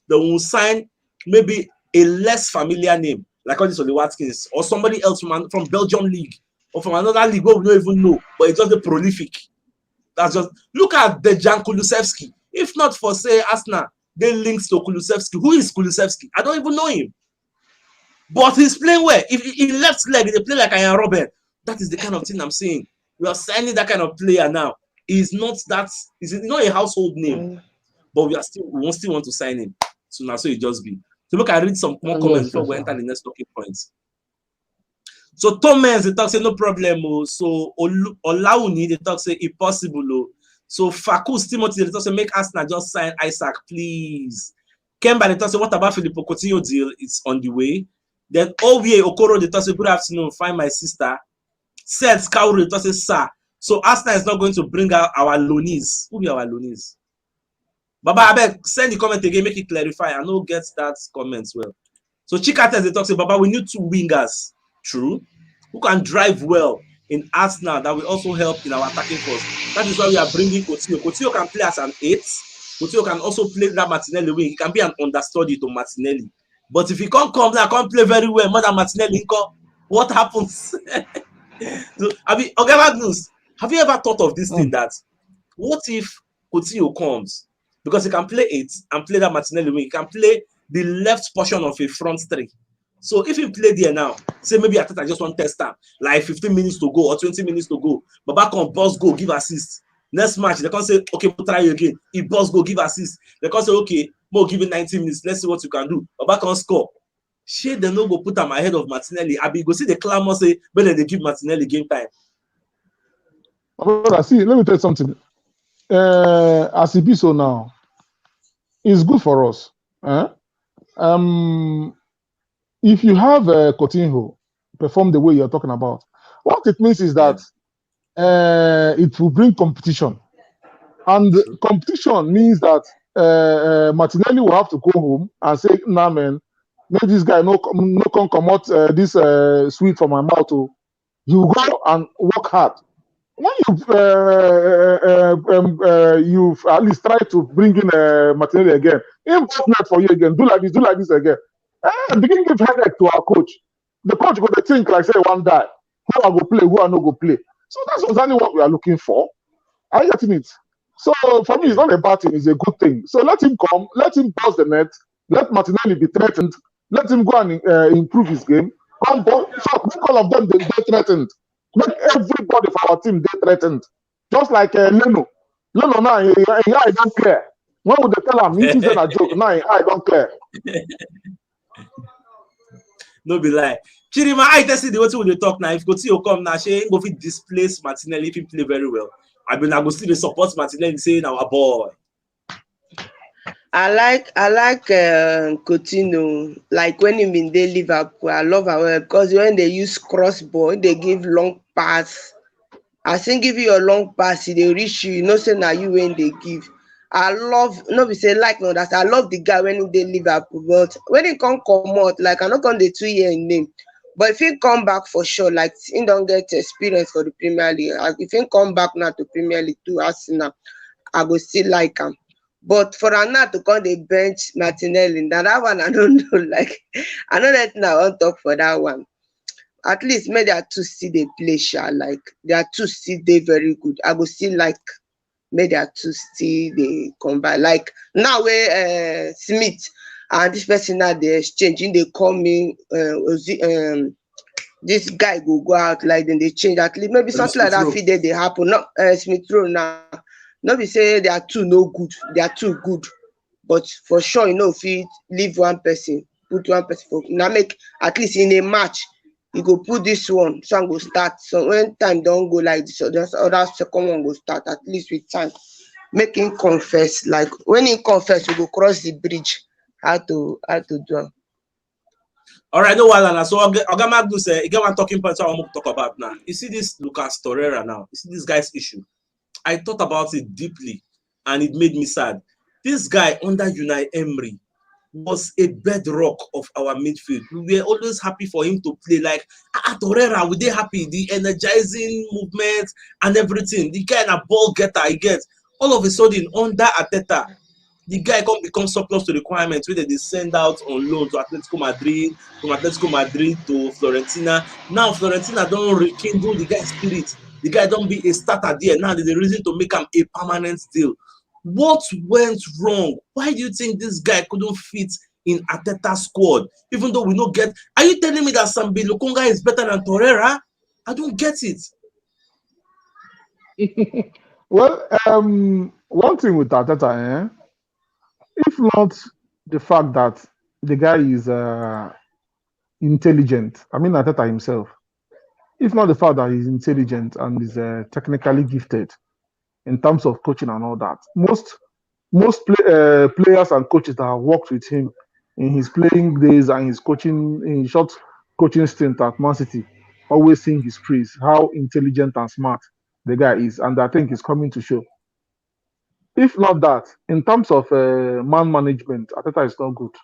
Then we'll sign maybe a less familiar name, like all this Oli Watkins, or somebody else from Belgium League, or from another league where we don't even know, but it's just the prolific. That's just, look at Dejan Kulusevski. If not for, say, Arsenal, they links to Kulusevski. Who is Kulusevski? I don't even know him. But he's playing well. If he left leg, they play like Ian Robert. That is the kind of thing I'm saying. We are signing that kind of player now. He's not a household name, but we still want to sign him. So now, so it just be. So look, I read some more comments before we enter the next talking points. So Thomas, they talk say no problem. So Olauni, they talk say impossible. So Fakus Timothy, they talk say make Arsenal just sign Isaac, please. Kemba, they talk say what about Filippo Coutinho deal? It's on the way. Then Ovie Okoro, they talk say good afternoon, find my sister. Seth Kauru, they talk say sir. So Arsenal is not going to bring out our loanees. Who be our loanees? Baba, I beg, send the comment again, make it clarify. I don't get that comment well. So Chikates, they talk say, Baba, we need 2 wingers, true, who can drive well in Arsenal that will also help in our attacking force. That is why we are bringing Coutinho. Coutinho can play as an 8. Coutinho can also play that Martinelli wing. He can be an understudy to Martinelli. But if he can't come now, can't play very well more than Martinelli, what happens? So, okay, Magnus, have you ever thought of this thing that what if Coutinho comes because he can play 8 and play that Martinelli wing? He can play the left portion of a front 3. So if he play there now, say maybe Ateta just want test time, like 15 minutes to go or 20 minutes to go, Baba come boss go give assist. Next match they can say okay, we'll try again. If boss go give assist, they can say okay, we'll give it 90 minutes. Let's see what you can do. Baba can score. Shey they no go put am ahead of Martinelli. Abi go see the clamor say whether they give Martinelli game time. Brother, see, let me tell you something. As it be so now, it's good for us. If you have Coutinho perform the way you're talking about, what it means is that it will bring competition. And competition means that Martinelli will have to go home and say, nah, man, make this guy no come out this sweet from my mouth. You go and work hard. When you've at least tried to bring in Martinelli again, not for you again, do like this again. Begin give headache to our coach. The coach go to think like say one guy, who I go play, who I no go play. So that's exactly what we are looking for. Are you getting it? So for me, it's not a bad thing, it's a good thing. So let him come, let him pass the net, let Martinelli be threatened, let him go and improve his game. And make all of them they threatened. Make everybody for our team they threatened. Just like Leno. Leno now, I don't care. When would they tell him? It is a joke. Now, I don't care. No be lie. Chirima, I tell you the way we talk now. If Coutinho come now, she ain't go fit displace Martinelli if he play very well. I go still support Martinelli saying our boy. I like Coutinho. Like when him in the Liverpool, I love her because when they use cross ball, they give long pass. I think give you a long pass, they reach you. You know, say now you when they give. I love no be say like no that I love the guy when they Liverpool, but when he come out, like I'm not on the 2 year in name. But if he come back for sure, like he don't get experience for the Premier League. If he come back now to Premier League to Arsenal, I go still like him. But for now to come the bench Martinelli, that one I don't know. Like I know that now on top for that one. At least maybe their 2 still they play like their 2 still they very good. I go still like maybe their 2 still they combine. Like now where Smith and this person now they exchanging, they call me this guy go out like then they change at least maybe something like that fit they happen. Not Smith Rowe now. Not be say they are 2 no good, they are 2 good. But for sure, you know, if you leave one person, put one person for now make at least in a match. You go put this one, some go start. So when time don't go like this, so just other second one go start at least with time. Make him confess. Like when he confess, we go cross the bridge. How to do. All right, no while so Oga Magnus say you get one talking point I want to talk about now. You see this Lucas Torreira now. You see this guy's issue. I thought about it deeply, and it made me sad. This guy under Unai Emery was a bedrock of our midfield. We were always happy for him to play. Like Torreira, we they happy, the energizing movement and everything. The guy a ball getter, he gets. All of a sudden, under Ateta, the guy can become surplus to requirements where they send out on loan to Atletico Madrid, from Atletico Madrid to Fiorentina. Now Fiorentina don't rekindle the guy's spirit. The guy don't be a starter there. Now there's a reason to make him a permanent deal. What went wrong? Why do you think this guy couldn't fit in Ateta's squad? Even though we don't get... Are you telling me that Sambi Lokonga is better than Torreira? I don't get it. Well, one thing with Ateta, if not the fact that the guy is intelligent, I mean Ateta himself, if not the fact that he's intelligent and is technically gifted in terms of coaching and all that, most players and coaches that have worked with him in his playing days and his coaching, in short coaching stint at Man City, always sing his praise, how intelligent and smart the guy is, and I think it's coming to show. If not that, in terms of man management, Ateta is not good.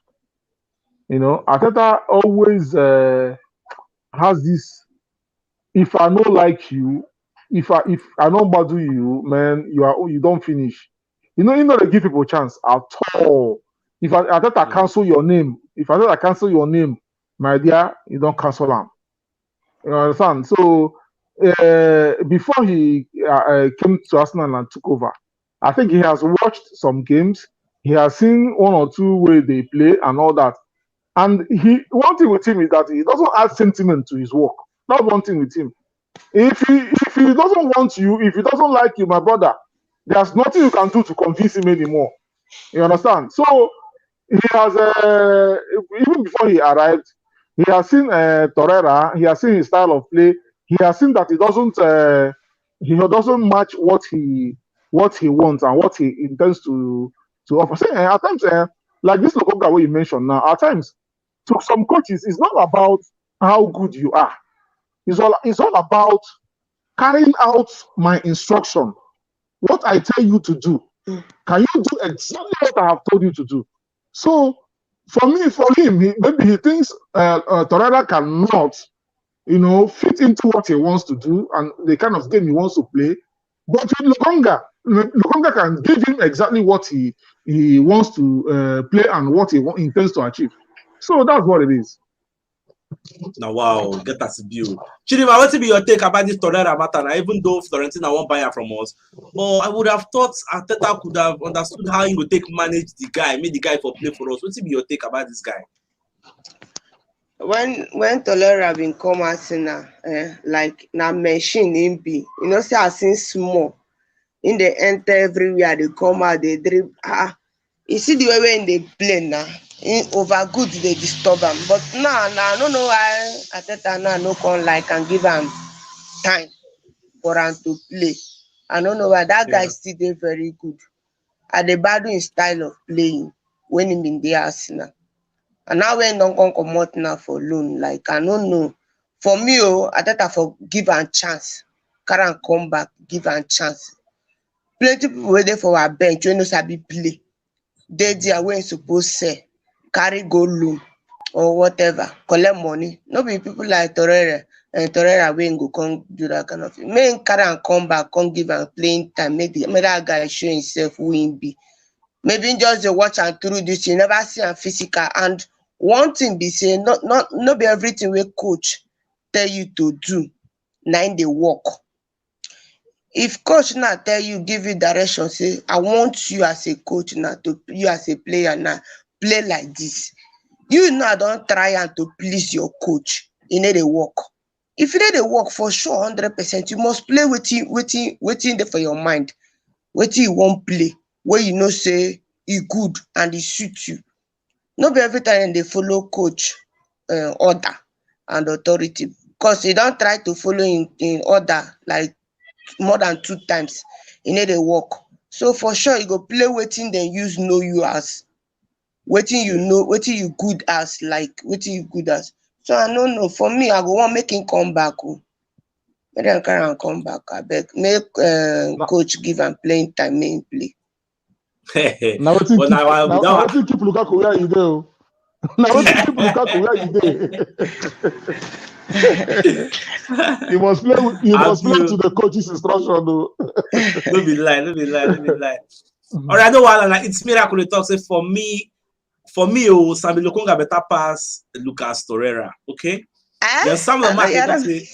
You know, Ateta always has this. If I don't like you, if I don't bother you, man, you don't finish. You know they give people chance at all. If Ateta cancel your name, if Ateta cancel your name, my dear, you don't cancel them. You understand? So before he came to Arsenal and took over, I think he has watched some games. He has seen one or two ways they play and all that. And one thing with him is that he doesn't add sentiment to his work. That's one thing with him. If he doesn't want you, if he doesn't like you, my brother, there's nothing you can do to convince him anymore. You understand? So he has even before he arrived, he has seen Torreira. He has seen his style of play. He has seen that he doesn't match what he wants and what he intends to offer. Say, at times, like this Lokonga way you mentioned now, at times to some coaches, it's not about how good you are. It's all about carrying out my instruction. What I tell you to do, can you do exactly what I have told you to do? So for him, maybe he thinks Torreira cannot, fit into what he wants to do and the kind of game he wants to play. But with Lokonga can give him exactly what he wants to play and what he intends to achieve. So that's what it is. Now, wow, get that view. Chidima, what will be your take about this Torreira matter? Now, even though Florentina won't buy her from us, but I would have thought Arteta could have understood how he would manage the guy, make the guy for play for us. What will be your take about this guy? When Torreira been come Arsenal, like na machine him be, say I seen small. In the enter everywhere, they come out, they dribble. You see the way when they play now. Over good they disturb him, but now I don't know why Arteta now no come like and give him time for him to play. I don't know why that guy still dey very good. At the bad in style of playing when he been the Arsenal. And now when don't come out now for loan, like I don't know. For me, Arteta for give him chance. Can come back, give him chance. Plenty people waiting for our bench when no sabi play. They there when supposed say. Carry go loan or whatever, collect money. No be people like Torreira and Torreira wey go come do that kind of thing. Make him carry and come back, come give am playing time. Make that guy show himself who him be. Maybe just dey watch am through this, you never see am physical. And one thing be say, not be everything wey coach tell you to do, na im dey work. If coach now tell you, give you direction, say I want you as a coach now to you as a player now. Play like this. You now don't try and to please your coach. You need a work. If you need a work for sure, 100%, you must play waiting there for your mind. Waiting you won't play. Where you know say he good and he suit you. Not be every time they follow coach order and authority. Because you don't try to follow in order like more than 2 times. You need a work. So for sure you go play waiting, then use know you as. Wetin you know, wetin you good as, like wetin you good as. So I don't know. For me, I go want make him come back. Make them carry and come back. I beg. Make coach give am playing time, make him play. Now wetin keep Lukaku where you dey? Now wetin keep Lukaku where you dey? You must play to the coach's instruction though. No be lie. All right, no while it's miracle they talk say for me, Sambi Lokonga better pass Lucas Torreira. Okay. Then some of the say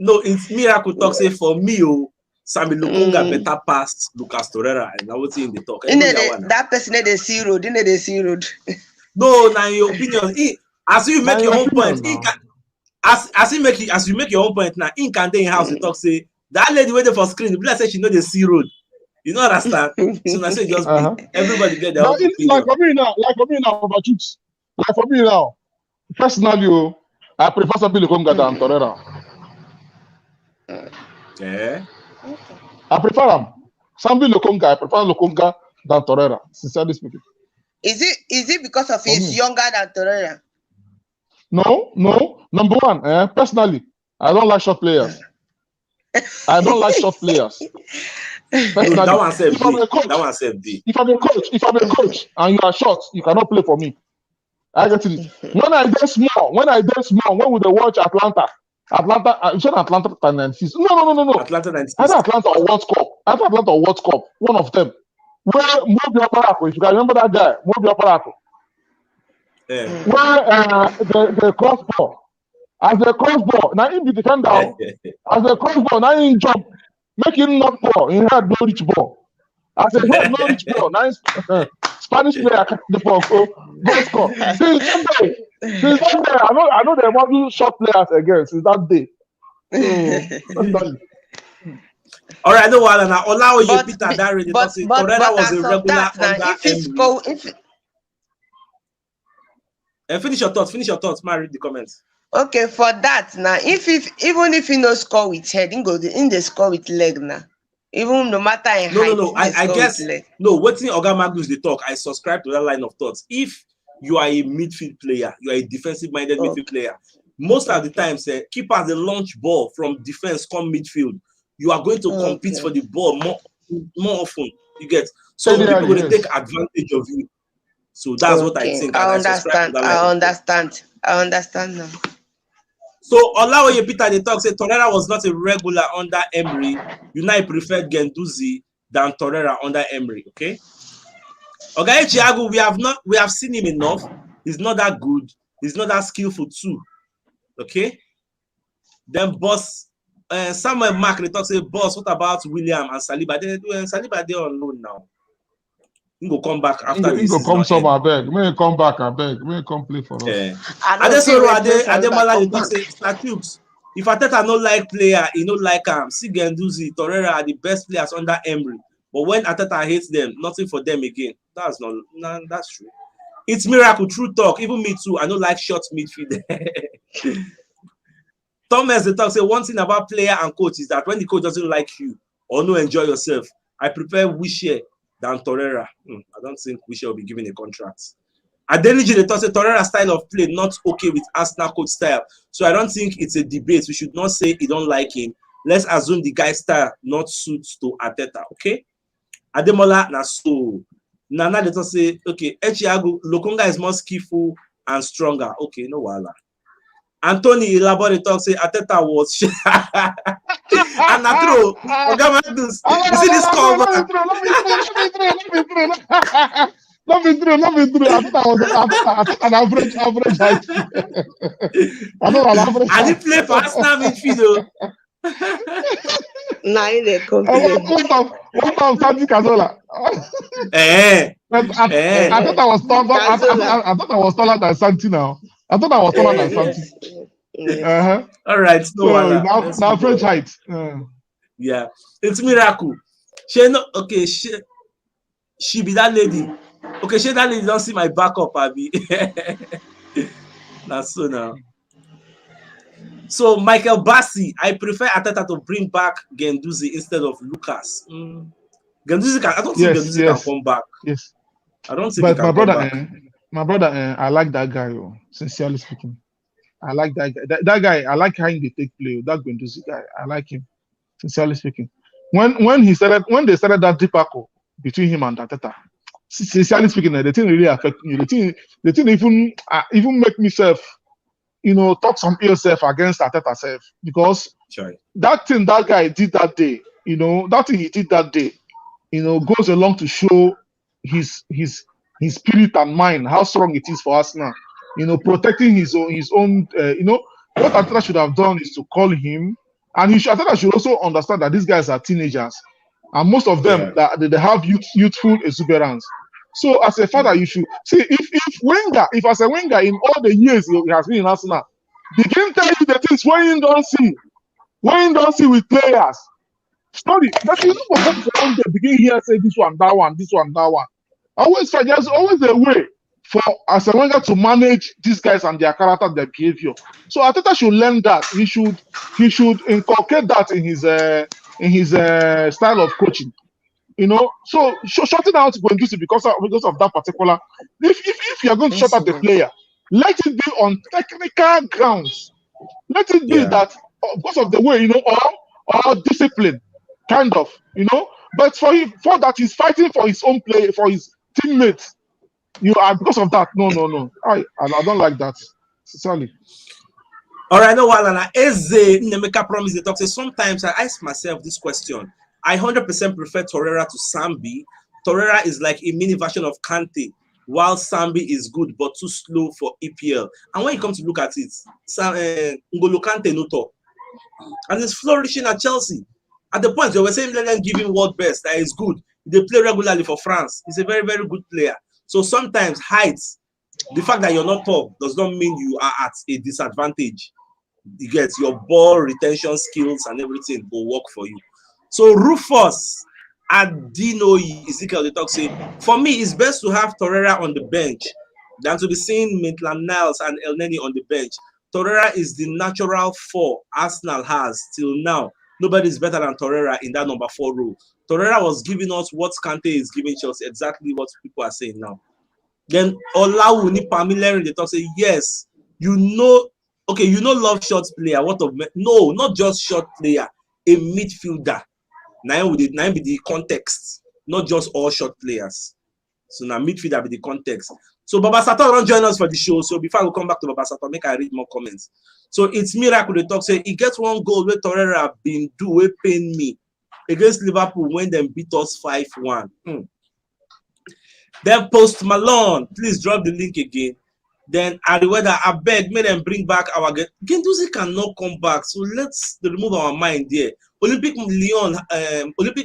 no, it's miracle talk say for me, Sambi Lokonga better pass Lucas Torreira. And I was in the talk. That person they see road, they see road. No, now your opinion. As you make your own point, as you make your own point now, in can in house to talk say that lady waiting for screen. The black say she know the sea road. You don't understand. So I say just everybody get their own opinion. Like for me now, like for me now, personally, I prefer Sambi Lokonga than Torreira. Yeah. I prefer him. Sambi Lokonga, I prefer Lokonga than Torreira, sincerely speaking. Is it because of he's younger than Torreira? No. Number one, personally, I don't like short players. Personally, that one said D. If I'm a coach and you are short, you cannot play for me. I get it. When I did small, when we dey watch Atlanta, it's not Atlanta 96. No. Atlanta 96. Either Atlanta or World Cup. One of them. Where Mobi Oparaco, if you can remember that guy, Mobi Oparaco. Yeah. Where the crossbar. As the crossbar, now he be defend down. As the crossbar, now he jump, make him knock ball. He had no reach ball. As a head no reach ball, now Spanish player the ball go score. Since that day, I know they want to short players again since that day. So, all right, no one now. Olaoye Peter Dare they talk say Torreira was a regular under Emery. Finish your thoughts. Man, read the comments. Okay, for that now, even if he no score with head, he go in the score with leg now. Even no matter in height. No. I guess no. What thing Oga Magnus they talk? I subscribe to that line of thoughts. If you are a midfield player, you are a defensive-minded midfield player. Most of the time, keep as a launch ball from defense come midfield. You are going to compete for the ball more often. You get so people are going to take advantage of you. So that's what I think. I understand now. So Olaoye Peter they talk say Torreira was not a regular under Emery. United preferred Guendouzi than Torreira under Emery. Okay. Okay, Thiago, we have seen him enough. He's not that good. He's not that skillful too. Okay. Then boss Samuel Mark they talk say boss. What about William and Saliba? Saliba they on loan now. He go come back after this. He go come some abeg. May come back abeg. May come play for us. Ademola they talk say Statutes. If Ateta no like player, he no like him. See Guendouzi, Torreira are the best players under Emery. But when Ateta hates them, nothing for them again. That's true. It's miracle, true talk. Even me too. I don't like short midfield. Thomas the talk say one thing about player and coach is that when the coach doesn't like you or no enjoy yourself, I prefer Wishe than Torreira. I don't think Wishe will be given a contract. Adeniji the talk say Torreira's style of play not okay with Arsenal coach style. So I don't think it's a debate. We should not say he don't like him. Let's assume the guy's style not suits to Arteta. Okay. Ademola na so. Nana they say okay. Thiago Lokonga is more skillful and stronger. Okay, no wala. Anthony Elabore talk say Ateta was and true. You see this cover? Not be true. Ateta was an average height. And he play for Arsenal midfield. Now they come. What of Santi Cazorla? Ateta was taller than Santi now. I thought I was taller than Santi. Yes. All right. So now French height. Yeah, it's miracle. She be that lady. Okay, that lady don't see my backup, Abby. That's so now. So Michael Bassi, I prefer Ateta to bring back Guendouzi instead of Lucas. Guendouzi I don't think Guendouzi can come back. Yes. I don't think. But my brother, I like that guy. Sincerely speaking, I like that guy. That guy, I like how he take play. That Guendouzi guy, I like him. Sincerely speaking, when they started that debacle between him and Ateta, sincerely speaking, the thing really affect me. The thing even make myself, talk some ill self against Ateta self because that thing that guy did that day, that thing he did that day, goes along to show his spirit and mind, how strong it is for us now. Protecting his own. What Ateta should have done is to call him, and Ateta should also understand that these guys are teenagers, and most of them that they have youthful exuberance. So as a father, you should see if as a Wenger in all the years he has been in Arsenal, begin tell you the things when you don't see with players. Study that you know begin here say this one, that one. Always there's always a way for as a Wenger to manage these guys and their character, their behavior. So Ateta should learn that. He should inculcate that in his style of coaching. So shutting out Guendouzi because of that particular. If you're going to shut out the player, let it be on technical grounds. Let it be that because of the way or discipline, kind of. But for that, he's fighting for his own play, for his teammates. You are because of that. No. I don't like that. Sincerely. All right, no, Walana. Eze Nemeka promise the talk. Say sometimes I ask myself this question. I 100% prefer Torreira to Sambi. Torreira is like a mini version of Kante, while Sambi is good but too slow for EPL. And when you come to look at it, N'Golo Kante no talk, and he's flourishing at Chelsea. At the point they were saying let them give him world best. That is good. They play regularly for France. He's a very, very good player. So sometimes height, the fact that you're not tall does not mean you are at a disadvantage. You get your ball retention skills and everything will work for you. So Rufus Adinoyi Ezekiel, they talk say, for me, it's best to have Torreira on the bench than to be seeing Maitland-Niles and Elneny on the bench. Torreira is the natural 4 Arsenal has till now. Nobody is better than Torreira in that number 4 role. Torreira was giving us what Kante is giving Chelsea, exactly what people are saying now. Then Olawuni Pamilerin, they talk say, yes, you know, okay, you know, love short player. What of no, not just short player, a midfielder. Now with the context, not just all short players. So now midfielder with the context. So Baba Sato don't join us for the show. So before I will come back to Baba Sato, make I read more comments. So it's miracle. They talk say he gets one goal where Torreira been do we pain me against Liverpool when they beat us 5-1. Then Post Malone, please drop the link again. Then Ariweda, I beg, may them bring back our Guendouzi cannot come back, so let's remove our mind there. Olympic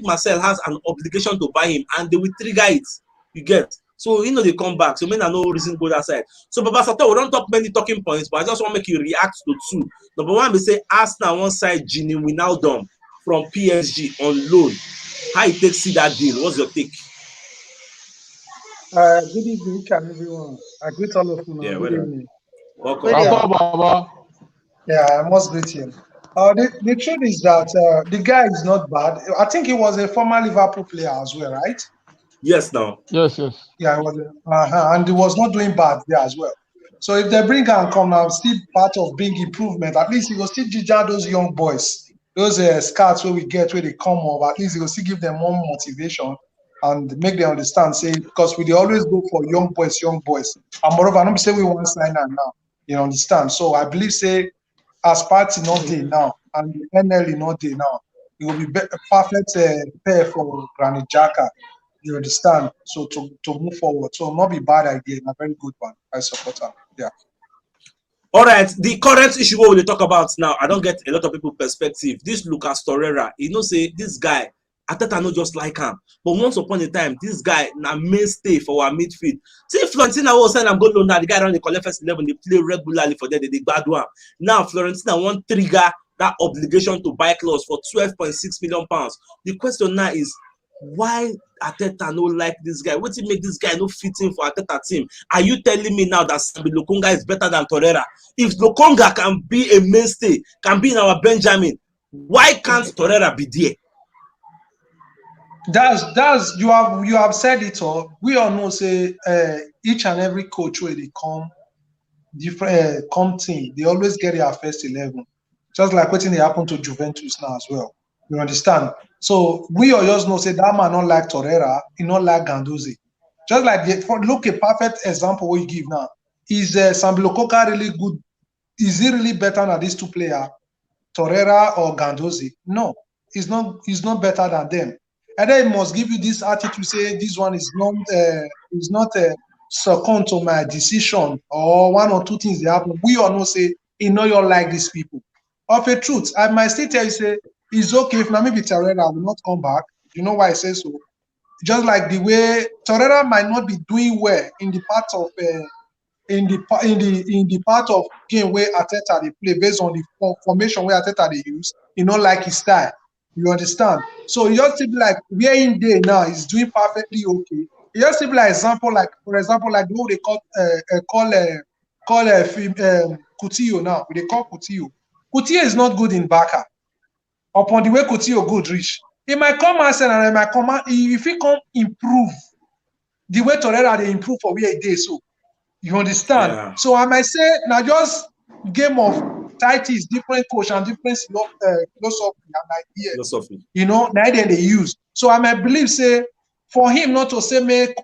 Marseille has an obligation to buy him, and they will trigger it. You get so you know they come back, so men are no reason to go that side. So Baba Sato, we don't talk many talking points, but I just want to make you react to 2. Number 1, we say Arsenal one side, Gini Wijnaldum from PSG on loan. How you take see that deal? What's your take? Good evening, everyone. I greet all of you now. Yeah, Good evening. Welcome. Baba. Yeah, I must greet you. The truth is that the guy is not bad. I think he was a former Liverpool player as well, right? Yes, now. Yes. Yeah, he was, and he was not doing bad there as well. So if they bring and come now, still part of being improvement. At least he will still ginger those young boys, those scouts where we get where they come up. At least he will still give them more motivation and make them understand. Say because we always go for young boys. And moreover, I don't say we want sign now. You understand? So I believe say as party not day now and the NL not day now, it will be a perfect pair for Granit Xhaka. You understand? So to move forward. So not be bad idea, a very good one. I support her. Yeah. All right, the current issue what we talk about now, I don't get a lot of people perspective. This Lucas Torreira, you know, say this guy, Ateta no just like him. But once upon a time, this guy na mainstay for our midfield. See, Florentina was saying I'm going to now. The guy around the collect first 11, they play regularly for them, they bad one. Now Florentina won't trigger that obligation to buy clause for 12.6 million pounds. The question now is, why Ateta no like this guy? What make this guy no fitting for Ateta team? Are you telling me now that Sambi Lokonga is better than Torreira? If Lokonga can be a mainstay, can be in our Benjamin, why can't Torreira be there? That's you have said it all. We all know say each and every coach where they come different come team, they always get their first 11. Just like what they happen to Juventus now as well. You understand? So we all just know say that man not like Torreira, he not like Guendouzi. Just like look a perfect example what you give now. Is Sambi Lokonga really good? Is he really better than these 2 players, Torreira or Guendouzi? No, he's not better than them. And then he must give you this attitude, say this one is not succumb to my decision or 1 or 2 things they happen. We all know say he know you like these people. Of a truth, I might still tell you say it's okay if now maybe Torreira will not come back. You know why I say so? Just like the way Torreira might not be doing well in the part of in the part of game where Ateta they play based on the formation where Ateta they use, you know, like his style. You understand? So you just be like where in there now is doing perfectly okay. You just be like example, like for example, like who they call Coutinho now. They call Coutinho. Coutinho is not good in Barca. Upon the way Coutinho good reach, he might come and say, and he might come if he come improve the way Torreira they improve for where he did so. You understand? Yeah. So I might say now just game of titles, different coach and different philosophy and idea. You know, now they use. So I might believe say for him not to say make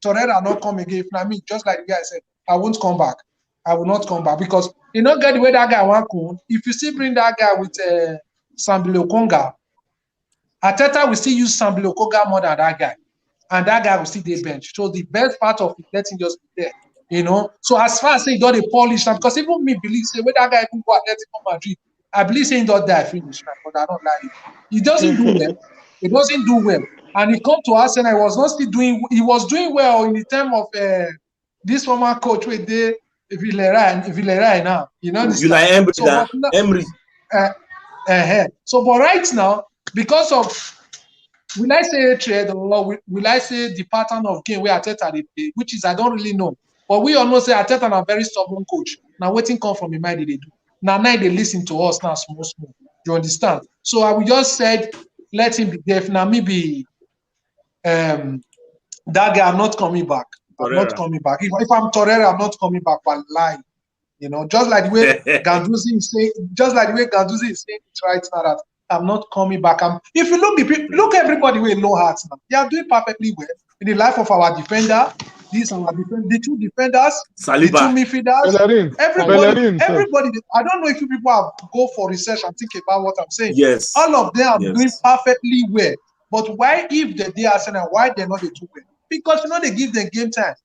Torreira not come again, if not me, just like the guy said, I won't come back. I will not come back because you not get the way that guy want to. If you still bring that guy with Sambilo Konga, Ateta will still use Sambilo Konga more than that guy, and that guy will still be bench. So the best part of it, letting just be there, you know. So as far as he got a polish, because even me believe say when that guy even go Atletico Madrid, I believe saying that guy finish, but I don't like it. He doesn't do well. He doesn't do well, and he come to Arsenal. He was not still doing. He was doing well in the term of this former coach with the Villarreal now. You know this. You like Emery, so, but now, Emery. So, but right now, because of will I say trade or will I say the pattern of game where Ateta they play, which is I don't really know. But we almost say Ateta are a very stubborn coach. Now waiting come from him mind they do. Now they listen to us now small. You understand? So I will just said let him be there. Now maybe that guy I'm not coming back. I'm not coming back. If I'm Torreira, I'm not coming back. But lie. You know, just like the way Ganduzi is saying, it right now that I'm not coming back. If you look everybody with low hearts now. They are doing perfectly well in the life of our defender. The two defenders, Saliba. The two midfielders. Bellerin. Everybody. I don't know if you people have go for research and think about what I'm saying. Yes. All of them are doing perfectly well. But why if they are Arsenal, why they're not the two well? Because you know they give them game time.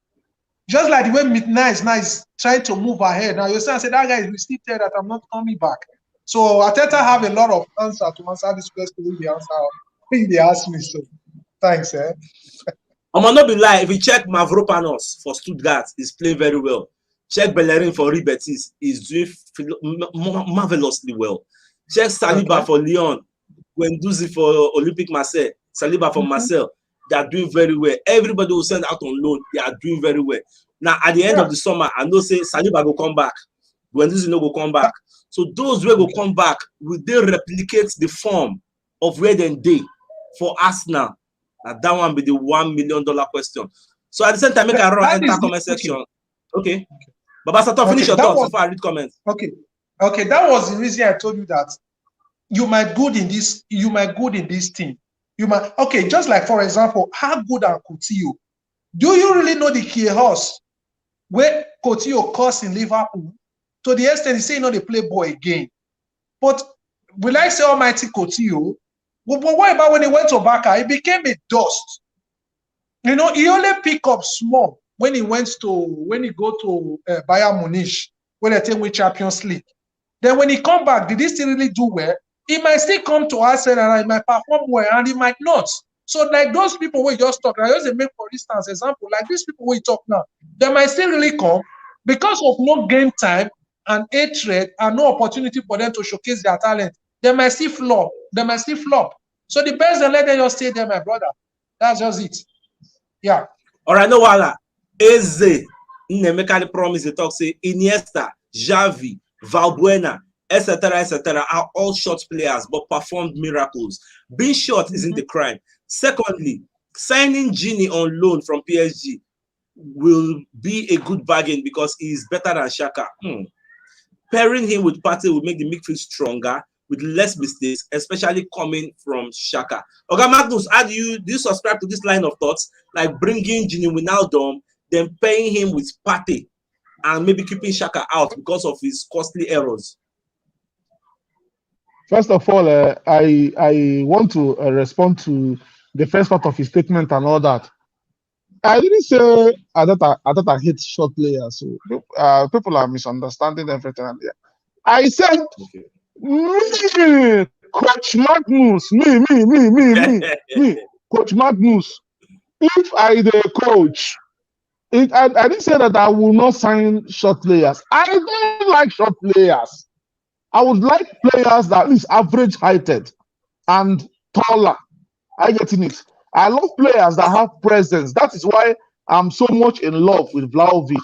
Just like the way Nice trying to move ahead. Now you say that guy will still tell that I'm not coming back. So Ateta have a lot of answer to answer this question if they ask me. So thanks, I'm not be lie. If you check Mavropanos for Stuttgart, he's playing very well. Check Bellerin for Real Betis, he's doing marvelously well. Check Saliba for Lyon, Guendouzi for Olympic Marseille, Saliba for Marseille. They are doing very well. Everybody will send out on loan. They are doing very well. Now, at the end of the summer, I know say Saliba will come back. Guendouzi no go come back. So those who will come back, will they replicate the form of where they did for Arsenal? Now, that one be the $1 million question. So at the same time, make I run enter comment section. Okay. Baba Sato, finish your thoughts before I read comments. Okay, that was the reason I told you that you might good in this. You might good in this team. You might just like for example, how good are Coutinho? Do you really know the chaos where Coutinho caused in Liverpool? To the extent he say you know they play ball again. But will I say almighty Coutinho? But what about when he went to Barca? He became a dust. You know, he only pick up small when he go to Bayern Munich, when they take with Champions League. Then when he come back, did he still really do well? He might still come to Arsenal and he might perform well, and he might not. So, like those people we just talk, I just make for instance example, like these people we talk now, they might still really come because of no game time and hatred and no opportunity for them to showcase their talent. They might still flop. So the best they let them just stay there, my brother. That's just it. Yeah. All right, no wala. Eze, Nemeka promise they talk say Iniesta, Xavi, Valbuena, etc., are all short players but performed miracles. Being short isn't the crime. Secondly, signing Gini on loan from PSG will be a good bargain because he is better than Xhaka. Pairing him with Partey will make the midfield stronger with less mistakes, especially coming from Xhaka. Okay, Magnus, do you subscribe to this line of thoughts? Like bringing Gini Wijnaldum, then paying him with Partey, and maybe keeping Xhaka out because of his costly errors? First of all, I want to respond to the first part of his statement and all that. I didn't say Ateta hates short players. So people are misunderstanding everything. I said, me, Coach Magnus, me, Coach Magnus. If I the coach, I didn't say that I will not sign short players. I don't like short players. I would like players that is average heighted and taller. I get in it. I love players that have presence. That is why I'm so much in love with Vlahovic.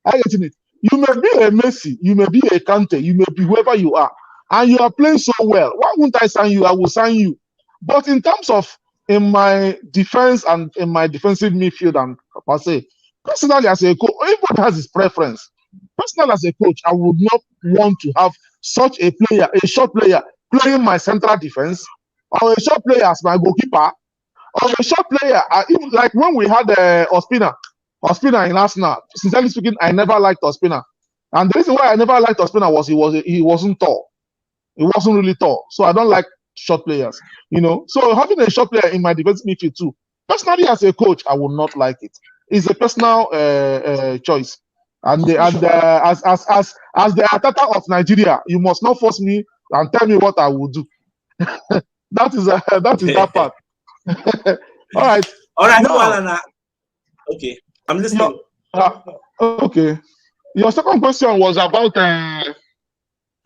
I get in it. You may be a Messi, you may be a Kante, you may be whoever you are, and you are playing so well. Why wouldn't I sign you? I will sign you. But in terms of in my defense and in my defensive midfield and per se, personally as a coach, everyone has his preference. Personally as a coach, I would not want to have such a player, a short player, playing my central defense, or a short player as my goalkeeper, of a short player. Even like when we had Ospina in Arsenal. Sincerely speaking, I never liked Ospina, and the reason why I never liked Ospina was he wasn't tall. He wasn't really tall, so I don't like short players. You know, so having a short player in my defensive midfield too. Personally, as a coach, I would not like it. It's a personal choice. And as the Atata of Nigeria, you must not force me and tell me what I will do. that is that part. All right. All right. Now, okay, I'm listening. Okay. Your second question was about. Can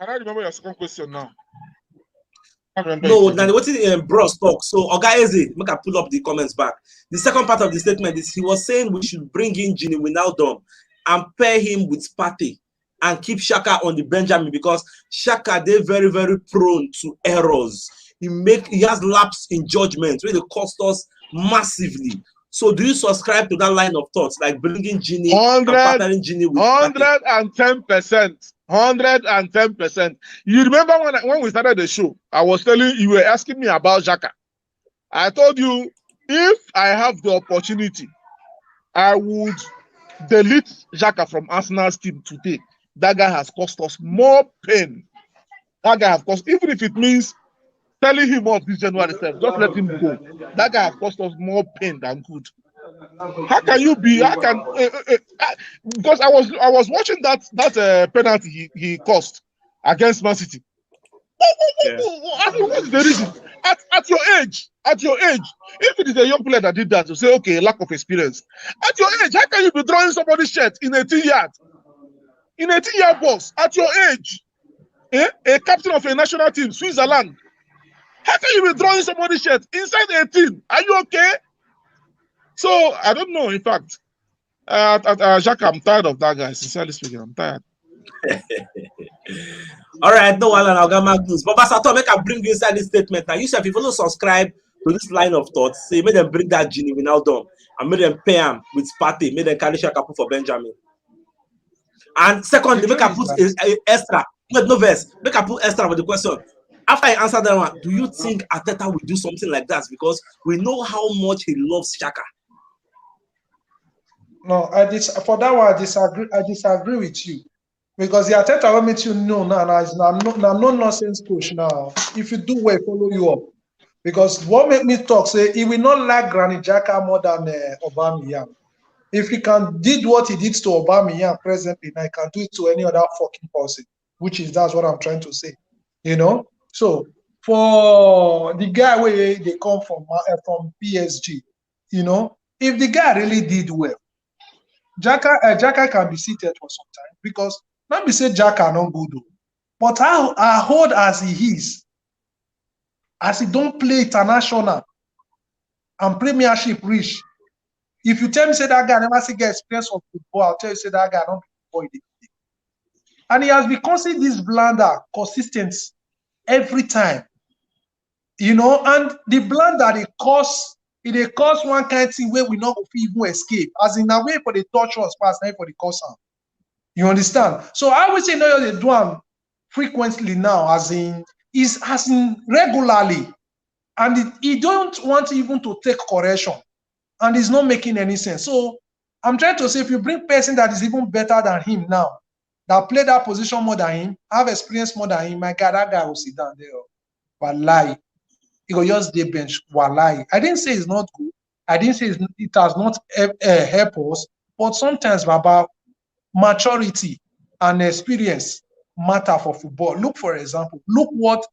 I remember your second question now? No, now what is Bros talk? So Oga Eze, make I pull up the comments back. The second part of the statement is he was saying we should bring in Gini Wijnaldum and pair him with Partey and keep Xhaka on the Benjamin because Xhaka they're very, very prone to errors. He has lapse in judgment, really cost us massively. So do you subscribe to that line of thoughts, like bringing Gini and partnering Gini with 110%. 110%. You remember when we started the show, I was telling you were asking me about Xhaka. I told you if I have the opportunity, I would delete Xhaka from Arsenal's team today. That guy has cost us more pain. That guy has cost, even if it means telling him off this January 7th, just let him go. That guy has cost us more pain than good. How can you be? How can because I was watching that penalty he cost against Man City. Yeah. What's the reason? At your age, if it is a young player that did that, you say okay, lack of experience. At your age, how can you be drawing somebody's shirt in 18 yards? In 18-yard box, at your age, a captain of a national team, Switzerland. How can you be drawing somebody's shirt inside 18? Are you okay? So I don't know. In fact, Xhaka, I'm tired of that guy. Sincerely speaking, I'm tired. All right, no one I'll get Magnus. But Basato, make I bring you inside this statement. Now, you said if you follow subscribe to this line of thoughts, say make them bring that Gini Wijnaldum and make them pair him with Partey, make them carry Xhaka for Benjamin. And secondly, make I put extra. Wait, no verse. Make I put extra with the question. After I answer that one, do you think Arteta will do something like that? Because we know how much he loves Xhaka. No, for that one, I disagree with you. Because the Arteta will make you know now, I'm no nonsense coach now. If you do well, follow you up. Because what make me talk, say, he will not like Granit Xhaka more than Aubameyang. If he can did what he did to Aubameyang presently, now he can do it to any other fucking person. That's what I'm trying to say. You know? So, for the guy where they come from PSG, you know, if the guy really did well, Xhaka can be seated for some time because not be say Xhaka not good, but how old as he is, as he don't play international and Premiership reach. If you tell me say that guy never see get experience of football, I'll tell you say that guy don't be football. And he has been constantly this blunder, consistent every time. You know, and the blunder it cause one kind of thing where we not even escape. As in a way for the touch us pass, not for the cause. You understand? So I would say no, they do them frequently now, as in regularly, and he don't want even to take correction, and it's not making any sense. So I'm trying to say, if you bring person that is even better than him now, that play that position more than him, have experience more than him, my God, that guy will sit down there. But lie, he will just day bench. Wallahi. I didn't say it's not good. I didn't say it has not helped us, but sometimes, Baba, maturity and experience matter for football. Look, for example, look what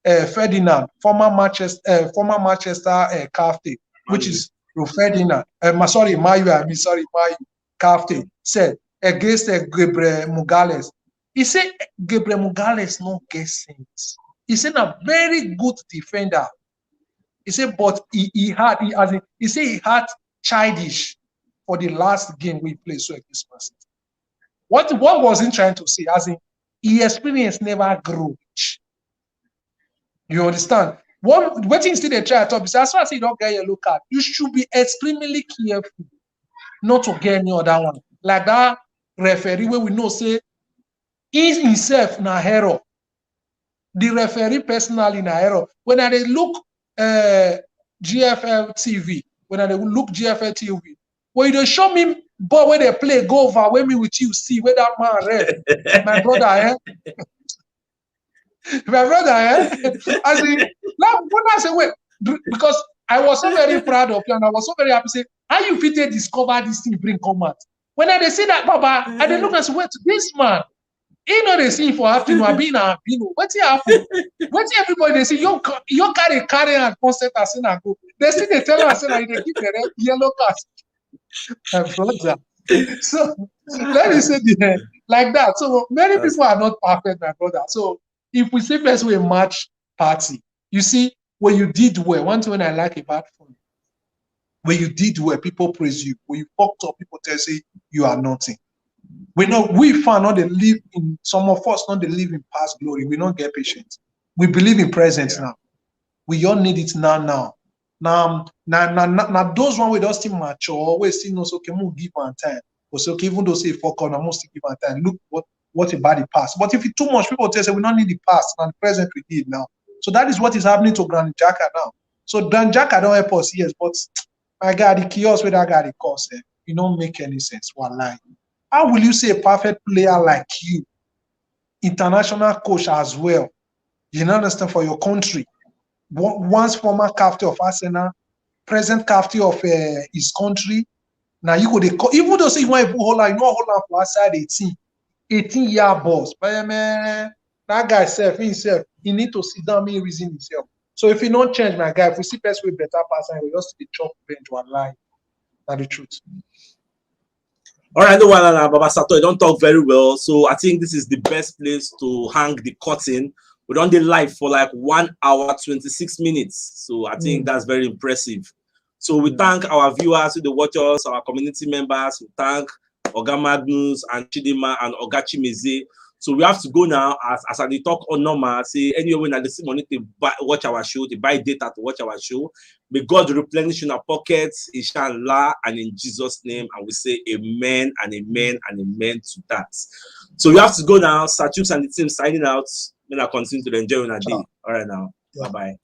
Ferdinand, former Manchester captain, which is Ferdinand, Mayu captain, said against Gabriel Magalhaes. He said Gabriel Magalhaes no get sense. He said a very good defender. He said, but he had childish for the last game we played so against Man City. What was he trying to say? As in, his experience never grew. You understand? What things did they try to talk? As far as you don't get your look at, you should be extremely careful not to get any other one. Like that referee where we know say he himself na hero. The referee personally na hero. When they look GFL TV. When I look GFL TV, when they show me ball where they play go over, when me with you see where that man ref, my brother, my brother, as in, now when I say wait, because I was so very proud of you and I was so very happy. Say, how you fit to discover this thing bring come out? When I see that Baba, I they look and say, wait, this man, he know they see for afternoon, I been what's happen? What's everybody they see you carry and concept as in go. They see they tell us like they give the yellow card. My brother. So let me say like that. So many people are not perfect, my brother. So if we say first we match party, you see, when you did well, one thing I like about fun, when you did well, people praise you. When you fucked up, people tell say you are nothing. We found not they live in some of us not they live in past glory. We don't get patience. We believe in present now. We all need it now. Now those one we don't still mature, we still know so okay, we'll give one time. But so okay, even though say fuck on, I must give one time. Look what about the past. But if it's too much, people tell say we don't need the past and the present we need now. So that is what is happening to Granny Jacka now. So Granny Jacka don't help us, yes, but my God, the chaos with that guy the cause, it don't make any sense. Wallahi. How will you say a perfect player like you, international coach as well, you understand, for your country, once former captain of Arsenal, present captain of his country, now you could even though say you want to hold on, you know hold on for outside 18-year boss. But man, that guy himself, he need to sit down and reason himself. So if he don't change, my guy, if we see person with better person, we just be chop bench one line. That's the truth. All right, no one, Baba Sato, you don't talk very well. So I think this is the best place to hang the curtain. We don't do live for like 1 hour, 26 minutes. So I think that's very impressive. So we thank our viewers, the watchers, our community members. We thank Oga Magnus and Chidima and Oga Chimeze. So we have to go now as I talk on normal, say anyway when I see money to watch our show, to buy data to watch our show. May God replenish in our pockets, inshallah, and in Jesus' name. And we say amen and amen and amen to that. So we have to go now. Sachooks and the team signing out. Then I continue to enjoy our day. All right now. Bye-bye.